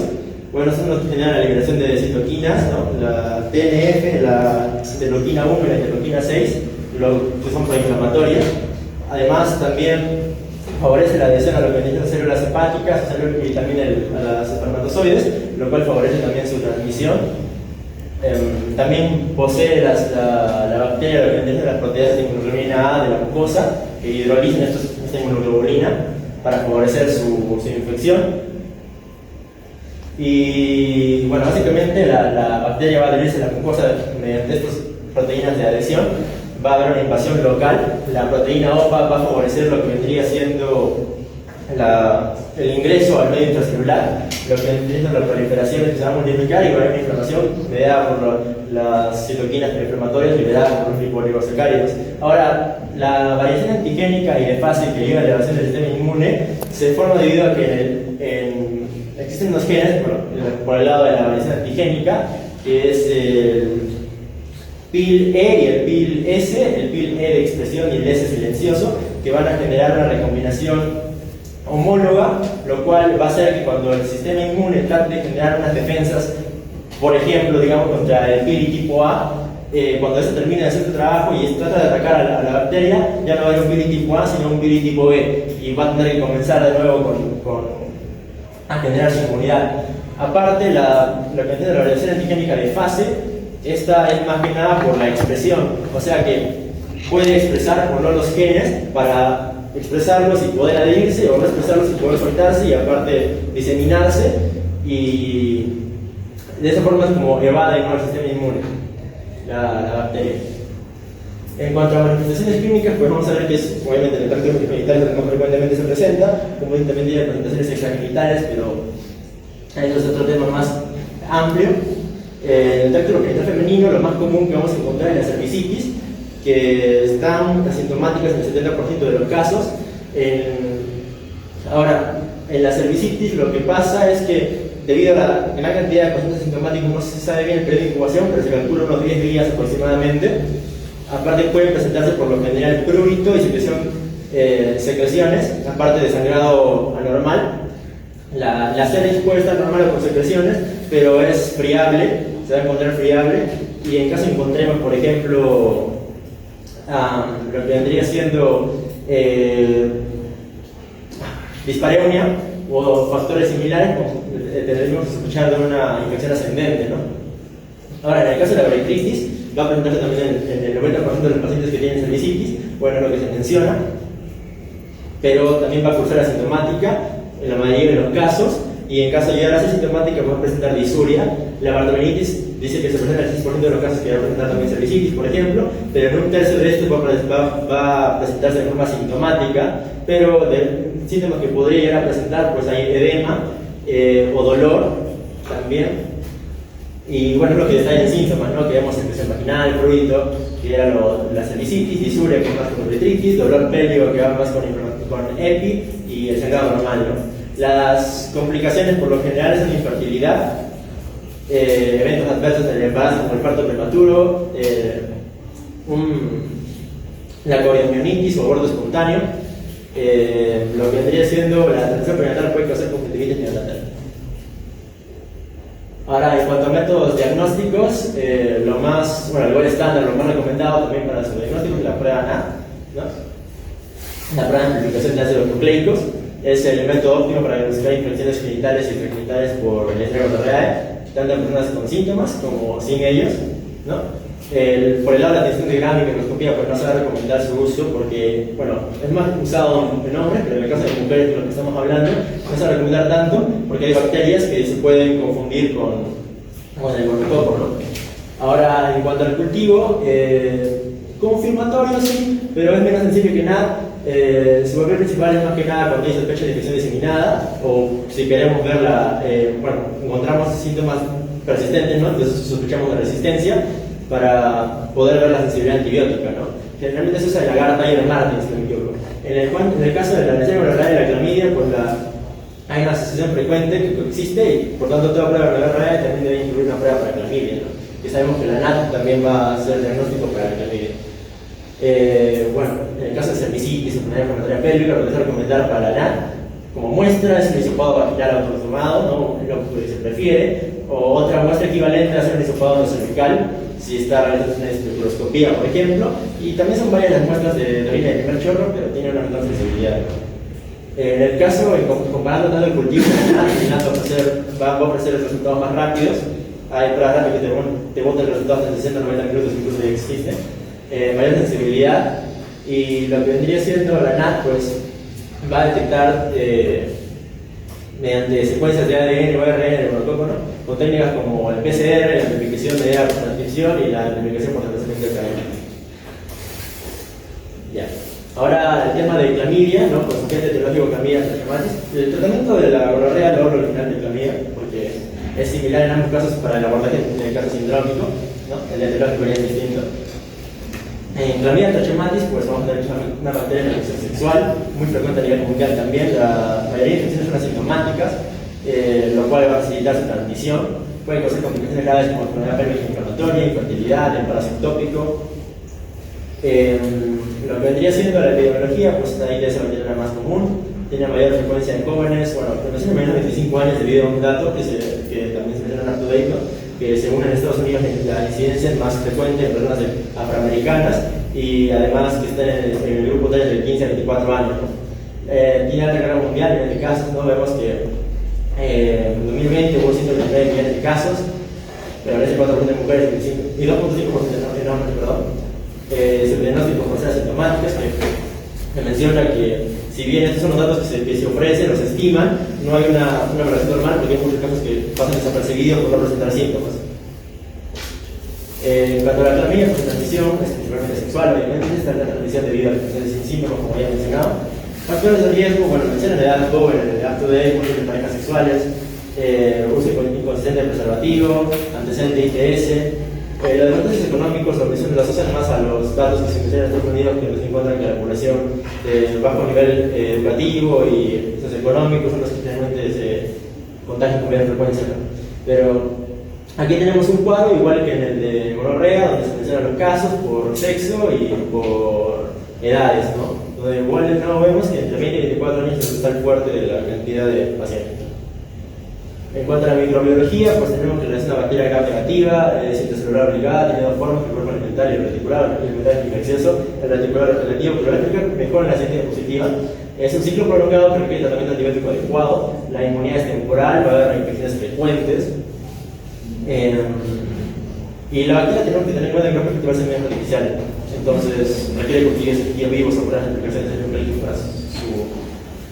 bueno, son los que generan la liberación de citoquinas, ¿no? La TNF, la interleuquina 1 y la interleuquina 6, que son proinflamatorias. Además, también favorece la adhesión a lo que vendrían las células hepáticas y también a las espermatozoides, lo cual favorece también su transmisión. También posee la bacteria, lo que vendrían las proteínas de inmunoglobulina A de la mucosa, que hidrolizan esta inmunoglobulina para favorecer su infección. Y bueno, básicamente la bacteria va a adherirse a la mucosa mediante estas proteínas de adhesión. Va a haber una invasión local. La proteína OPA va a favorecer lo que vendría siendo el ingreso al medio intracelular, lo que vendría siendo la proliferación que se va a multiplicar, y va a haber una inflamación mediada por las citoquinas preinflamatorias liberadas por los lipoligosacáridos. Ahora, la variación antigénica y de fase que lleva a la elevación del sistema inmune se forma debido a que existen unos genes, por el lado de la variación antigénica, que es el PIL E y el PIL S, el PIL E de expresión y el S silencioso, que van a generar una recombinación homóloga, lo cual va a hacer que cuando el sistema inmune trate de generar unas defensas, por ejemplo, digamos, contra el PIL tipo A, cuando eso termine de hacer su trabajo y trata de atacar a la bacteria, ya no va a haber un PIL tipo A, sino un PIL tipo B, y va a tener que comenzar de nuevo a generar su inmunidad. Aparte, lo que entiende la variación antigénica de fase, esta es más que nada por la expresión, o sea que puede expresar por los genes para expresarlos y poder adherirse, o no expresarlos y poder soltarse y aparte diseminarse, y de esa forma es como evade el sistema inmune la bacteria. En cuanto a manifestaciones clínicas, pues vamos a ver que obviamente en el tracto genital es lo que más frecuentemente se presenta, como también tiene presentaciones extragenitales, pero eso es otro tema más amplio. En el tracto genital femenino, lo más común que vamos a encontrar es la cervicitis, que están asintomáticas en el 70% de los casos. Ahora, en la cervicitis lo que pasa es que debido a la gran cantidad de pacientes asintomáticos no se sabe bien el periodo de incubación, pero se calcula unos 10 días aproximadamente. Aparte pueden presentarse por lo general prurito y secreciones, aparte de sangrado anormal. La cervix puede estar normal o con secreciones, pero es friable, se va a encontrar friable, y en caso encontremos, por ejemplo, lo que vendría siendo dispareunia o factores similares, tendremos que escuchar de una infección ascendente, ¿no? Ahora, en el caso de la bronquitis, va a presentarse también en el 90% de los pacientes que tienen cervicitis, bueno, es lo que se menciona, pero también va a cursar asintomática en la mayoría de los casos, y en caso de llegar a asintomática va a presentar disuria. La bartomenitis dice que se presenta en el 6% de los casos que va a presentar también cervicitis, por ejemplo, pero en un tercio de estos va a presentarse de forma asintomática, pero de síntomas que podría llegar a presentar, pues hay edema o dolor también. Y bueno, es lo que detalla en síntomas, ¿no? Que vemos secreción vaginal, prurito, que era la cervicitis, disuria, que es más con uretritis, dolor pélvico, que va más con epi, y el sangrado normal, ¿no? Las complicaciones por lo general son infertilidad, eventos adversos del embarazo como el parto prematuro, la coriamionitis o aborto espontáneo, lo que vendría siendo la transición prenatal puede causar conjuntivitis neonatal. Ahora, en cuanto a métodos diagnósticos, el gol estándar, lo más recomendado también para su diagnóstico es la prueba NAT, ¿no? La prueba de amplificación de ácidos nucleicos es el método óptimo para diagnosticar infecciones genitales y extragenitales por el Escherichia coli. tanto en personas con síntomas como sin ellos, ¿no? Por el lado de la atención de grado y microscopía, pues no se va a recomendar su uso porque, bueno, es más usado en hombres, pero en el caso de mujeres, de lo que estamos hablando, no se va a recomendar tanto porque hay bacterias que se pueden confundir con el gonococo, ¿no? Ahora, en cuanto al cultivo, confirmatorio sí, pero es menos sensible que nada. Su papel principal es más que nada cuando hay sospecha de infección diseminada o si queremos verla, bueno, encontramos síntomas persistentes, ¿no? Entonces sospechamos de resistencia para poder ver la sensibilidad antibiótica, ¿no? Generalmente se usa el lagarta y el martín, si no me equivoco. En el caso de la Neisseria gonorrhoeae y la clamidia, pues hay una asociación frecuente que existe y por tanto toda prueba de gonorrea también debe incluir una prueba para clamidia, ¿no? Que sabemos que la NAT también va a ser diagnóstico para la clamidia. Bueno, en el caso de cervicitis, enfermedad inflamatoria pélvica, lo que se recomendar para la NAT como muestra es un hisopado vaginal autotomado, ¿no? Es lo que se prefiere, o otra muestra equivalente a hacer un hisopado cervical si está realizando una espectroscopía, por ejemplo, y también son varias las muestras de orina de primer chorro, pero tienen una menor sensibilidad. En el caso, comparando tanto el cultivo con el va a ofrecer los resultados más rápidos. Hay pruebas rápidas que te botan los resultados en 60-90 minutos, incluso ya existen. Mayor sensibilidad, y lo que vendría siendo la NAT, pues va a detectar mediante secuencias de ADN o ARN del gonococo, ¿no? Con técnicas como el PCR, la amplificación mediada por transcripción y la amplificación por desplazamiento de cadena. Ya. Ahora el tema de clamidia, ¿no? Consistente etiológico clamidia trachomatis. El tratamiento de la gonorrea lo original de clamidia, porque es similar en ambos casos para el abordaje en el caso sindrómico, ¿no? El etiológico es distinto. En clamidia trachomatis, pues vamos a tener una bacteria de transmisión sexual, muy frecuente a nivel mundial también. La mayoría de infecciones son asintomáticas, lo cual va a facilitar su transmisión. Puede causar complicaciones graves como enfermedad pélvica inflamatoria, infertilidad, embarazo ectópico. Lo que vendría siendo la epidemiología, pues ahí es la bacteria más común, tiene mayor frecuencia en jóvenes, bueno, en menos de 25 años debido a un dato que también se menciona en UpToDate, ¿no? Que según en Estados Unidos la incidencia es más frecuente en personas afroamericanas y además que están en el grupo de 15 a 24 años, ¿no? Tiene alta carga mundial en el caso, ¿no? Vemos que en 2020 hubo 129 millones de casos, pero en ese 4% de mujeres y 2.5% en hombres, perdón. Su diagnóstico por ser asintomáticos, que menciona que si bien estos son los datos que se ofrecen o se estiman, no hay una relación normal porque hay muchos casos que pasan desapercibidos por no presentar síntomas. En cuanto a la clamidia, pues transmisión es principalmente sexual, obviamente está la transmisión debido a la infección sin síntomas, como ya he mencionado. Factores de riesgo, bueno, mencionan la edad joven, el UpToDate, múltiples parejas sexuales, uso inconsistente de preservativo, antecedente de ITS. Los demandantes económicos lo asocian más a los datos que se mencionan en Estados Unidos, que se encuentran que la población de bajo nivel educativo y socioeconómico son los que generalmente se contagian con mayor frecuencia, ¿no? Pero aquí tenemos un cuadro igual que en el de gonorrea, donde se mencionan los casos por sexo y por edades, ¿no? Donde igual de nuevo vemos que entre 20 y 24 años está el fuerte de la cantidad de pacientes. En cuanto a la microbiología, pues tenemos que es una bacteria gram negativa, intracelular obligada, tiene dos formas, el cuerpo alimentario y el reticular. El alimentario es infeccioso, el relativo mejora en la siguiente diapositiva. Es un ciclo prolongado que requiere tratamiento antibiótico adecuado, la inmunidad es temporal, va a haber infecciones frecuentes. Y la bacteria tenemos que tener en cuenta que no puede cultivarse en medios artificiales, entonces requiere cultivos vivos o pruebas de aplicaciones de para su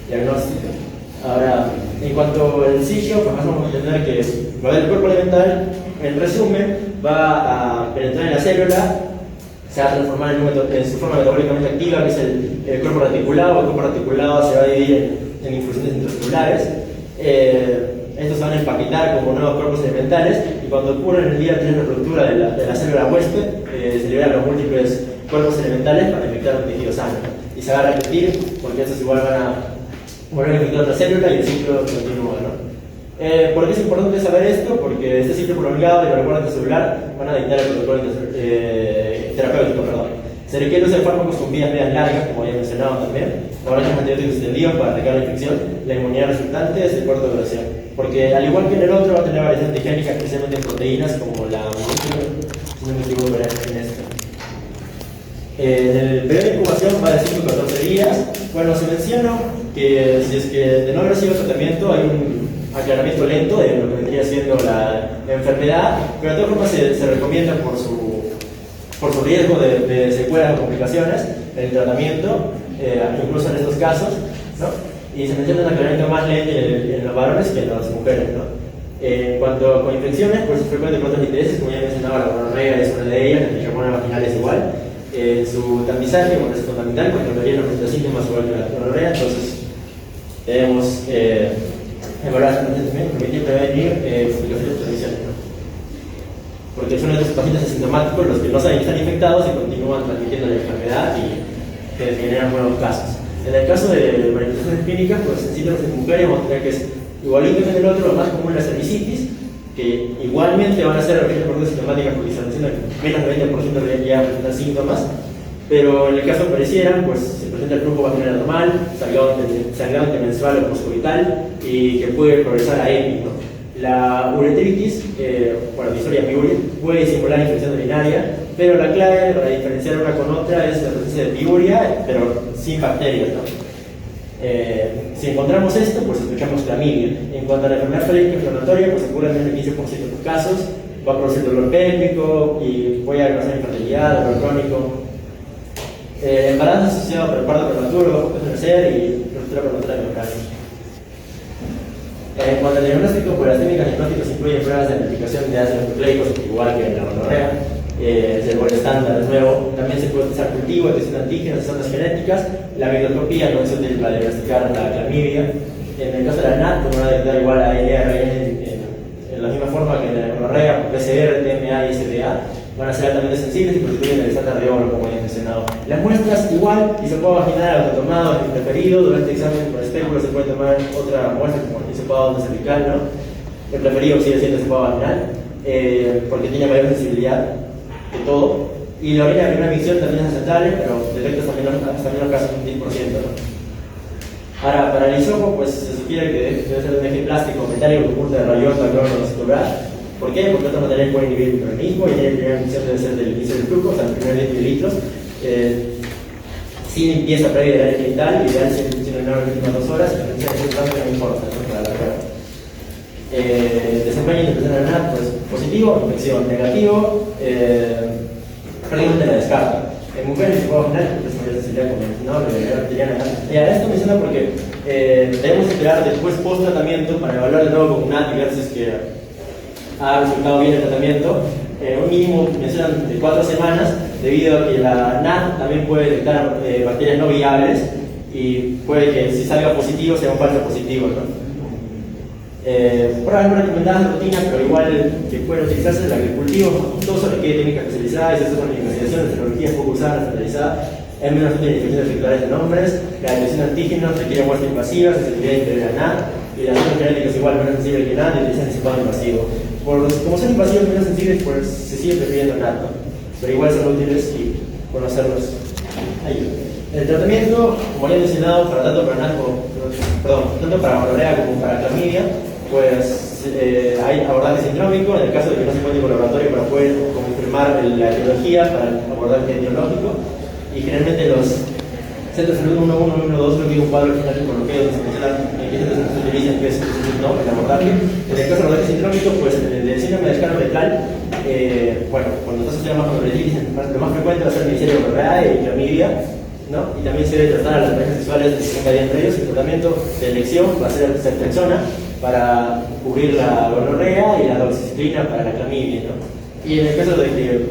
diagnóstico. Ahora, en cuanto al sitio, pues vamos a entender que el cuerpo alimentario, en resumen, va a penetrar en la célula, se va a transformar en su forma metabólicamente activa, que es el cuerpo reticulado. El cuerpo reticulado se va a dividir en infusiones intracelulares. Estos se van a empaquetar como nuevos cuerpos elementales y cuando ocurre en el día 3 de reproductura de la célula huésped, se liberan los múltiples cuerpos elementales para infectar un tejido sano. Y se va a repetir porque estos igual van a volver a infectar otra célula y el ciclo continúa, ¿no? ¿Por qué es importante saber esto? Porque este ciclo prolongado y la respuesta celular van a dictar el protocolo terapéutico, perdón. Se requiere usar fármacos con vías medias largas, como ya he mencionado también, ahora hay antibióticos extendidos para atacar la infección. La inmunidad resultante es de corta duración, porque al igual que en el otro va a tener variaciones antigénicas, especialmente en proteínas como la si no me equivoco en esto. El periodo de incubación va de 5 a 14 días. Bueno, se menciona que si es que de no haber sido tratamiento hay aclaramiento lento de lo que vendría siendo la enfermedad, pero de todas formas se recomienda por su riesgo de secuelas o complicaciones en el tratamiento, incluso en estos casos, ¿no? Y se menciona un aclaramiento más lento en los varones que en las mujeres, ¿no? En cuanto a infecciones, pues es frecuente con otros intereses, como ya mencionaba, la gonorrea es una de ellas, la trichomona vaginal es igual. Su tamizaje es fundamental porque no los síntomas igual que la gonorrea, entonces debemos evaluar también, permitir prevenir complicaciones de transmisiones, ¿no? Porque son estos pacientes asintomáticos los que no saben que están infectados y continúan transmitiendo la enfermedad y que generan nuevos casos. En el caso de manifestaciones clínicas, pues en síntomas de mujeres vamos a tener que es igualito que en el otro, lo más común es la cervicitis, que igualmente van a ser referencias sintomáticas porque se menciona que menos del 20% ya presentan síntomas, pero en el caso que parecieran, pues se presenta el flujo vaginal normal, sangrante menstrual o poscoital y que puede progresar a EPI, ¿no? La uretritis, distoria piúria, puede simular infección urinaria, pero la clave para diferenciar una con otra es la presencia de piúria, pero sin bacterias, ¿no? Si encontramos esto, pues sospechamos clamidia. En cuanto a la enfermedad cólica inflamatoria, pues ocurre en menos del 15% de los casos, va a producir dolor pélvico y puede causar infertilidad, dolor crónico. Embarazo asociado por el parto prematuro, bajo peso nacer y ruptura prematura de miocardio. En cuanto al diagnóstico, pues las técnicas diagnósticas incluyen pruebas de identificación de ácidos nucleicos, igual que en la gonorrea. Es el buen estándar de nuevo. También se puede utilizar cultivo, detección de antígenos, de zonas genéticas. La microscopía no es útil para diagnosticar la clamidia. En el caso de la NAT, pues van a detectar igual a ERN en la misma forma que en la gonorrea, PCR, TMA y SDA. Van a ser altamente sensibles y constituyen el estándar de oro, como ya he mencionado. Las muestras igual, hisopado vaginal autotomado, preferido. Durante el examen por espéculo se puede tomar otra muestra como el hisopado cervical, ¿no? El preferido sigue siendo el hisopado vaginal, porque tiene mayor sensibilidad de todo. Y la orina de primera micción también es aceptable, pero detecta hasta menos casos un 10%, ¿no? Ahora, para el hisopo, pues se sugiere que debe ser un eje plástico metálico con punta de rayón, cloro o citobral. ¿Por qué? Porque otro material puede inhibir el microorganismo y la primera micción debe ser del inicio del flujo, o sea, el primer 10 mililitros, sin limpieza previa del área genital, ideal sin en las últimas 2 horas, y la que no importa, ¿no? Para la prueba. Desempeño de interpretación renal, pues positivo, infección negativo, prácticamente la descarta. En mujeres se puede vaginal, pues mayor sensibilidad con el esto menciona porque debemos esperar después post-tratamiento para evaluar de nuevo con NAT y ver si es que ha resultado bien el tratamiento. Un mínimo mencionan de 4 semanas, debido a que la NAT también puede detectar bacterias no viables y puede que si salga positivo sea un falso positivo, ¿no? Pruebas no recomendadas de rutina, pero igual que pueden utilizarse en el agricultivo. Todo eso requiere técnicas especializadas, eso con la investigación de tecnología poco usada, estandarizada. Es menos útil en infecciones vectoriales de nombres. La detección de antígenos requiere muestra invasiva, sensibilidad inferior a NAT. Y las zonas genéticas igual menos sensibles que NAT y utilizan anticipado invasivo. Como son invasivos menos sensibles, pues se sigue prefiriendo NAT, ¿no? Pero igual son útiles y conocerlos ayuda. El tratamiento, como ya he mencionado, tanto para gonorrea como para clamidia, pues hay abordaje sindrómico en el caso de que no se encuentre laboratorio para poder confirmar la etiología para el abordaje etiológico, y generalmente los centros de salud 1.1 y 1.2 lo que un cuadro final con lo que donde se menciona en qué centros se utilizan que es el abordaje. En el caso del abordaje sindrómico, pues en el de síndrome de escaro fetal, cuando está asociado más con uretritis, lo más frecuente va a ser Neisseria gonorrea y clamidia, ¿no? Y también se debe tratar a las parejas sexuales de 50 días entre ellos. El tratamiento de elección va a ser ceftriaxona para cubrir la gonorrea y la doxiciclina para la clamidia, ¿no? Y en el caso de que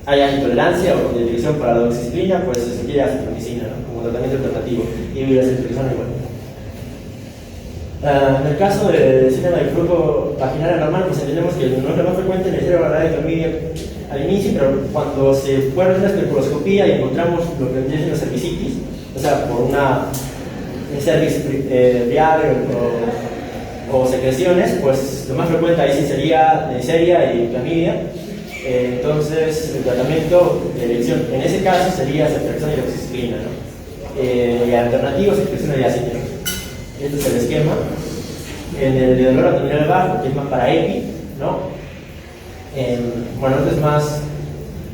haya intolerancia o contraindicación para la doxiciclina, pues se sugiere acitromicina, ¿no? Como tratamiento alternativo, y la ceftriaxona igual. En el caso del síndrome del flujo vaginal anormal, pues entendemos que no es lo más frecuente en el cerebro de la clamidia al inicio, pero cuando se puede hacer la especuloscopía y encontramos lo que vendría siendo cervicitis, o sea, por una cervix viable o secreciones, pues lo más frecuente ahí sí sería Neisseria y clamidia. Entonces, el tratamiento de elección en ese caso sería ceftriaxona y doxiciclina, ¿no? Y alternativos, ceftriaxona y ácido. Este es el esquema. En el de dolor abdominal bajo, que es más para EPI, ¿no? Este es más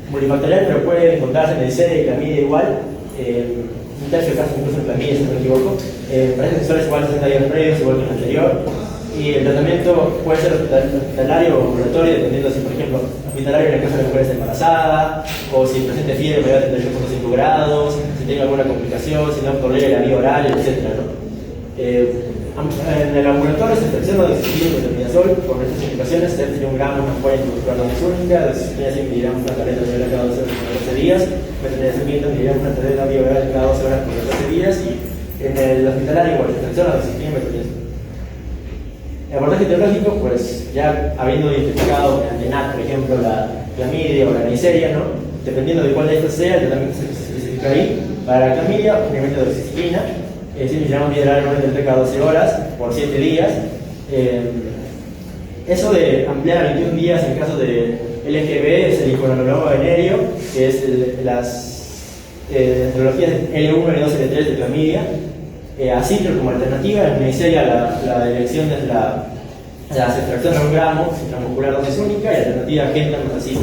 multifactorial, pero puede encontrarse en Neisseria y clamidia igual. un tercio de casos incluso en clamilla, si no me equivoco. Parejas sexuales igual 60 días previos, igual que el anterior. Y el tratamiento puede ser hospitalario o ambulatorio, dependiendo si, por ejemplo, hospitalario en el caso de la mujer está embarazada, o si presente fiebre mayor a 38.5 grados, si tiene alguna complicación, si no tolera la vía oral, etc., ¿no? En el ambulatorio se selecciona doxiciclina y metronidazol con estas indicaciones: 71 gramos una ampolla intramuscular dosis única, doxiciclina 100 miligramos una tableta vía oral cada 12 horas por 14 días, metronidazol 500 miligramos una tableta vía oral cada 12 horas por 14 días, y en el hospitalario igual se selecciona doxiciclina y metronidazol. El abordaje etiológico, pues ya habiendo identificado el NAT, por ejemplo, la clamidia o la neisseria, ¿no? Dependiendo de cuál de estas sea, el tratamiento se especifica ahí. Para la clamidia, únicamente doxiciclina, 100 miligramos vía oral entre cada 12 horas por 7 días. Eso de ampliar a 21 días en caso de LGB es el iconoloma venéreo, que es las etiologías L1, L2, L3 de clamidia. Acitro como alternativa, en neisseria la elección es la extracción de 1 gramo intramuscular dosis única, y alternativa Genta más acitro.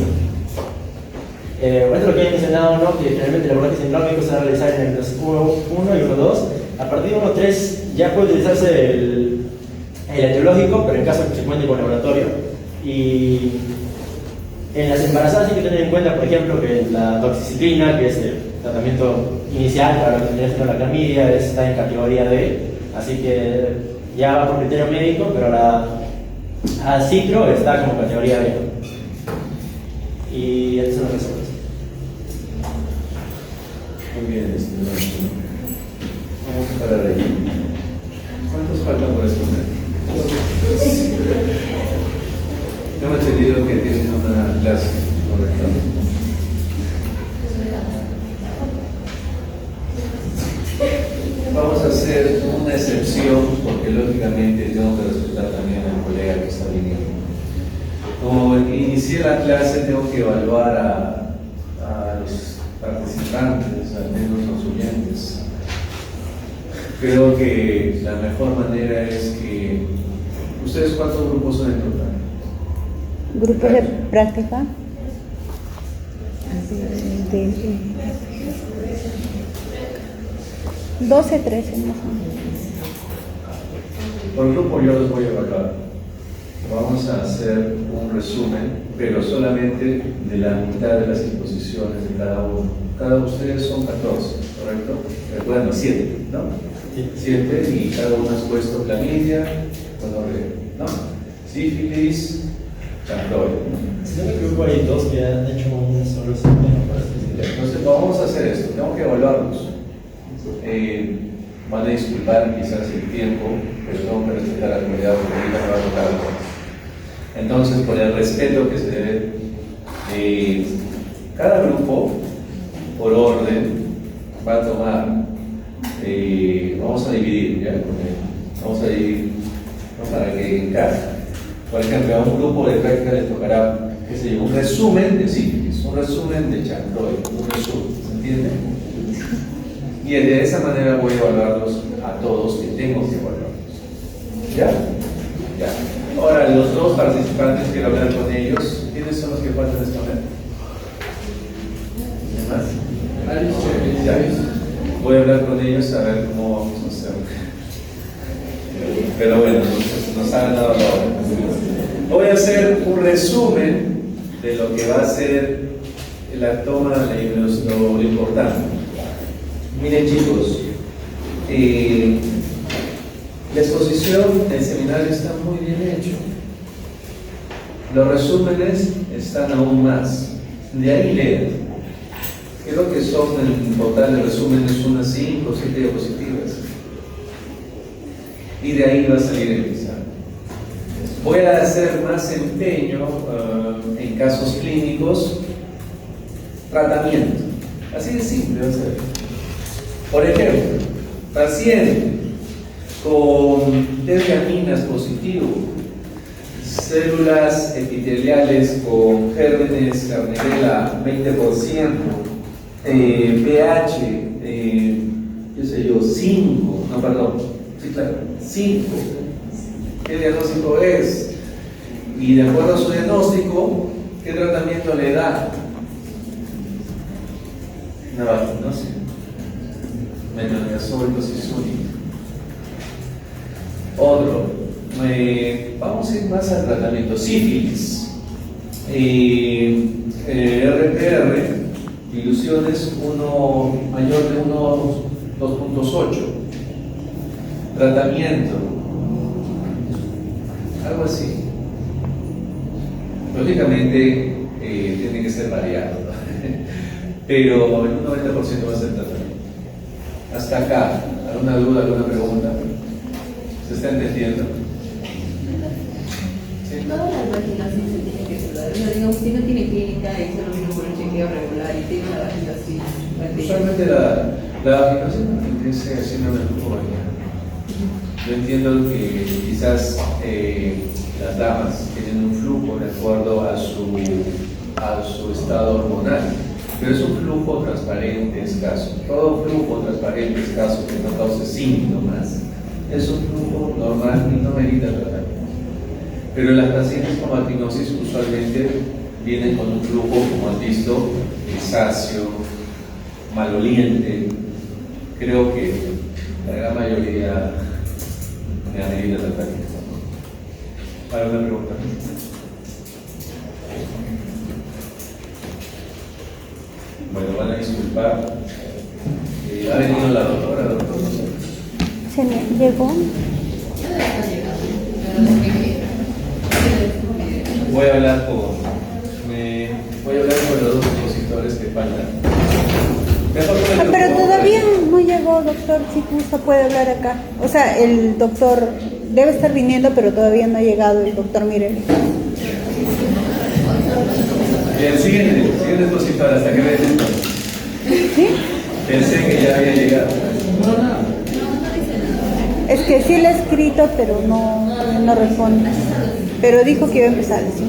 Esto es lo que he mencionado, ¿no? Que generalmente el abordaje sindrómico se va a realizar en el 1 y 1.2. A partir de 1.3 ya puede utilizarse el etiológico, pero en caso que se cuente con laboratorio. Y en las embarazadas hay que tener en cuenta, por ejemplo, que la doxiciclina, que es el tratamiento inicial para lo que viene siendo la clamidia, está en categoría D, así que ya va por criterio médico, pero la acitro está como categoría B. Y esas son las razones. Muy bien, vamos a parar allí. ¿Cuántos faltan por responder? Tengo entendido que tienen una clase, ¿correcto? Vamos a hacer una excepción porque lógicamente tengo que respetar también al colega que está viniendo. Como inicié la clase, tengo que evaluar a los participantes, al menos los oyentes. Creo que la mejor manera es que... ¿Ustedes cuántos grupos son en total? Grupos de práctica. 12, 13 más o menos. Por grupo yo los voy a evaluar. Vamos a hacer un resumen, pero solamente de la mitad de las exposiciones de cada uno. Cada uno de ustedes son 14, ¿correcto? Bueno, 7, ¿no? 7, y cada uno ha expuesto clamidia, gonorrea, ¿no? Sífilis, chancroide. Si no me equivoco, hay 2 que han hecho un solo síntoma. Entonces vamos a hacer esto, tengo que evaluarlos. Van a disculpar quizás el tiempo, pero tengo que respetar la comunidad porque ahorita me va a tocar todo. Entonces, por el respeto que se debe, cada grupo, por orden, va a tomar, vamos a dividir, ¿ya? Vamos a dividir, ¿no? Para que encaje. Por ejemplo, a un grupo de práctica les tocará, qué sé yo, un resumen de sífilis, un resumen de chancroide, un resumen, ¿se entiende? Y de esa manera voy a evaluarlos a todos que tengo que evaluarlos. ¿Ya? Ya. Ahora, los 2 participantes, quiero hablar con ellos. ¿Quiénes son los que faltan responder? ¿Más? Ya. Voy a hablar con ellos a ver cómo vamos a hacer. Pero bueno, nos han dado la hora. Voy a hacer un resumen de lo que va a ser la toma de lo importante. Miren, chicos, la exposición del seminario está muy bien hecho. Los resúmenes están aún más. De ahí lean. Creo que son en total de resúmenes unas 5 o 7 diapositivas. Y de ahí va a salir el examen. Voy a hacer más empeño en casos clínicos, tratamiento. Así de simple va a ser. Por ejemplo, paciente con D-vitaminas positivo, células epiteliales con gérmenes Carnevela 20%, pH, qué sé yo, 5, no, perdón, sí, claro, 5. ¿Qué diagnóstico es? Y de acuerdo a su diagnóstico, ¿qué tratamiento le da? Una vaginosis. metronidazol, doxycycline. Otro, vamos a ir más al tratamiento. Sífilis, RPR, diluciones mayor de 2.8. Tratamiento, algo así. Lógicamente tiene que ser variado, ¿no? Pero en un 90% va a ser tratamiento. Hasta acá, ¿alguna duda, alguna pregunta? ¿Se está entendiendo? ¿Sí? Todas las vaginosis se tienen que cuidar. O sea, digamos, si no tiene clínica y solo viene por un chequeo regular y tiene una vaginosis. Usualmente la vaginosis no crece haciendo el flujo vaginal. Yo entiendo que quizás las damas tienen un flujo de acuerdo a su estado hormonal, pero es un flujo transparente, escaso. Todo flujo transparente, escaso, que no cause síntomas, es un flujo normal y no merita tratamiento. Pero las pacientes con vaginosis usualmente vienen con un flujo, como han visto, grisáceo, maloliente. Creo que la gran mayoría merita tratamiento. ¿Alguna pregunta? Bueno, van a disculpar. ¿Ha venido la doctora, doctor? Se me llegó. Voy a hablar con los dos expositores que faltan. Pero todavía no llegó, doctor. Si gusta puede hablar acá. O sea, el doctor debe estar viniendo, pero todavía no ha llegado el doctor Mirel. El siguiente expositor hasta que vean esto. ¿Sí? Pensé que ya había llegado. Es que sí le he escrito, pero no responde. Pero dijo que iba a empezar, sí.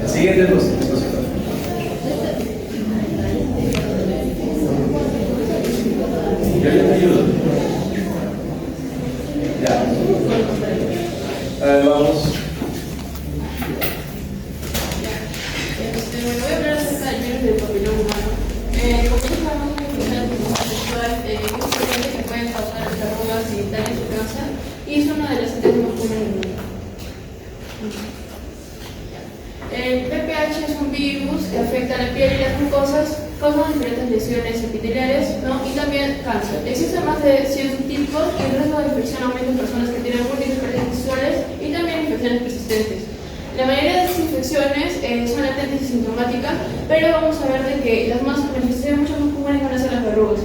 Siguiente expositor. Yo te ayudo. Ya. A ver, vamos. Bueno, voy a hablar acerca del virus del papiloma humano. Como todos sabemos, la enfermedad sexual es un paciente que puede causar arrugas genitales o cáncer y es una de las más comunes en el mundo. El VPH es un virus que afecta a la piel y las mucosas, causan diferentes lesiones epiteliales, ¿no? Y también cáncer. Existen más de 100 tipos y el riesgo de infección aumenta en personas que tienen múltiples parejas sexuales y también infecciones persistentes. La mayoría de estas infecciones son latentes y sintomáticas, pero vamos a ver de que las manifestaciones mucho más comunes van a ser las verrugas.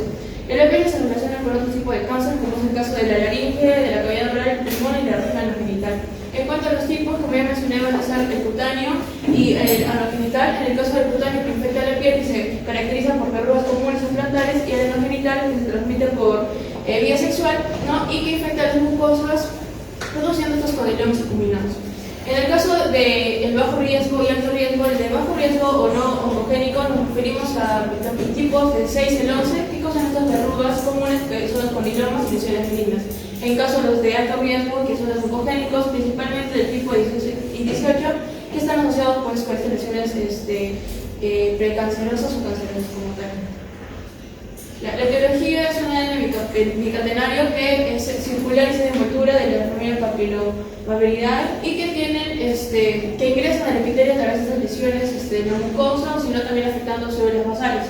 El VPH se relaciona con otro tipo de cáncer, como es el caso de la laringe, de la cavidad oral, el pulmón y la región anogenital. En cuanto a los tipos, como ya mencioné, van a ser el cutáneo y el anogenital. En el caso del cutáneo, que infecta la piel y se caracteriza por verrugas comunes o plantales, y el anogenital, que se transmite por vía sexual, ¿no? Y que infecta las mucosas, produciendo estos condilomas acuminados. En el caso del bajo riesgo y alto riesgo, el de bajo riesgo o no homogénico, nos referimos a los tipos de 6 al 11, que causan estas verrugas comunes, que son los condilomas y lesiones benignas. En caso de los de alto riesgo, que son los oncogénicos, principalmente del tipo 18 y 18, que están asociados pues, con estas lesiones precancerosas o cancerosas como tal. La etiología es un ADN bicatenario que es circular y se envoltura de la familia papilomaviridae y que tienen, que ingresan al epitelio a través de estas lesiones de la mucosa, sino también afectando células basales.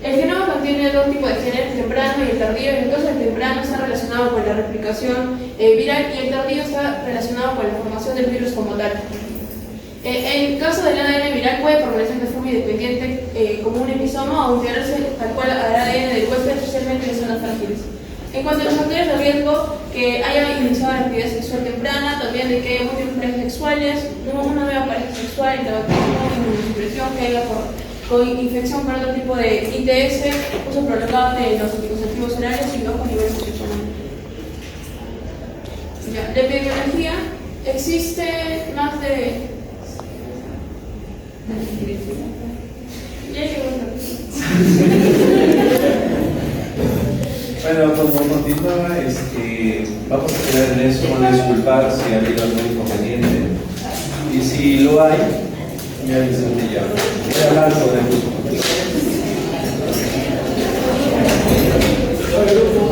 El genoma contiene dos tipos de genes, el temprano y el tardío. En el caso del temprano está relacionado con la replicación viral y el tardío está relacionado con la formación del virus como tal. En el caso del ADN viral puede permanecer de forma independiente como un episoma o integrarse tal cual al ADN del huésped, especialmente en zonas frágiles. En cuanto a los factores de riesgo, que haya iniciado la actividad sexual temprana, también de que haya múltiples parejas sexuales, una nueva pareja sexual, tabaquismo, inmunosupresión, que haya con infección por otro tipo de ITS, uso prolongado de los anticonceptivos orales y bajo niveles de sexual. La epidemiología, existe más de... Bueno, como continuaba, vamos a quedar en eso, van a disculpar si ha habido algún inconveniente. Y si lo hay, me avisan que ya. Voy a hablar sobre el uso. grupo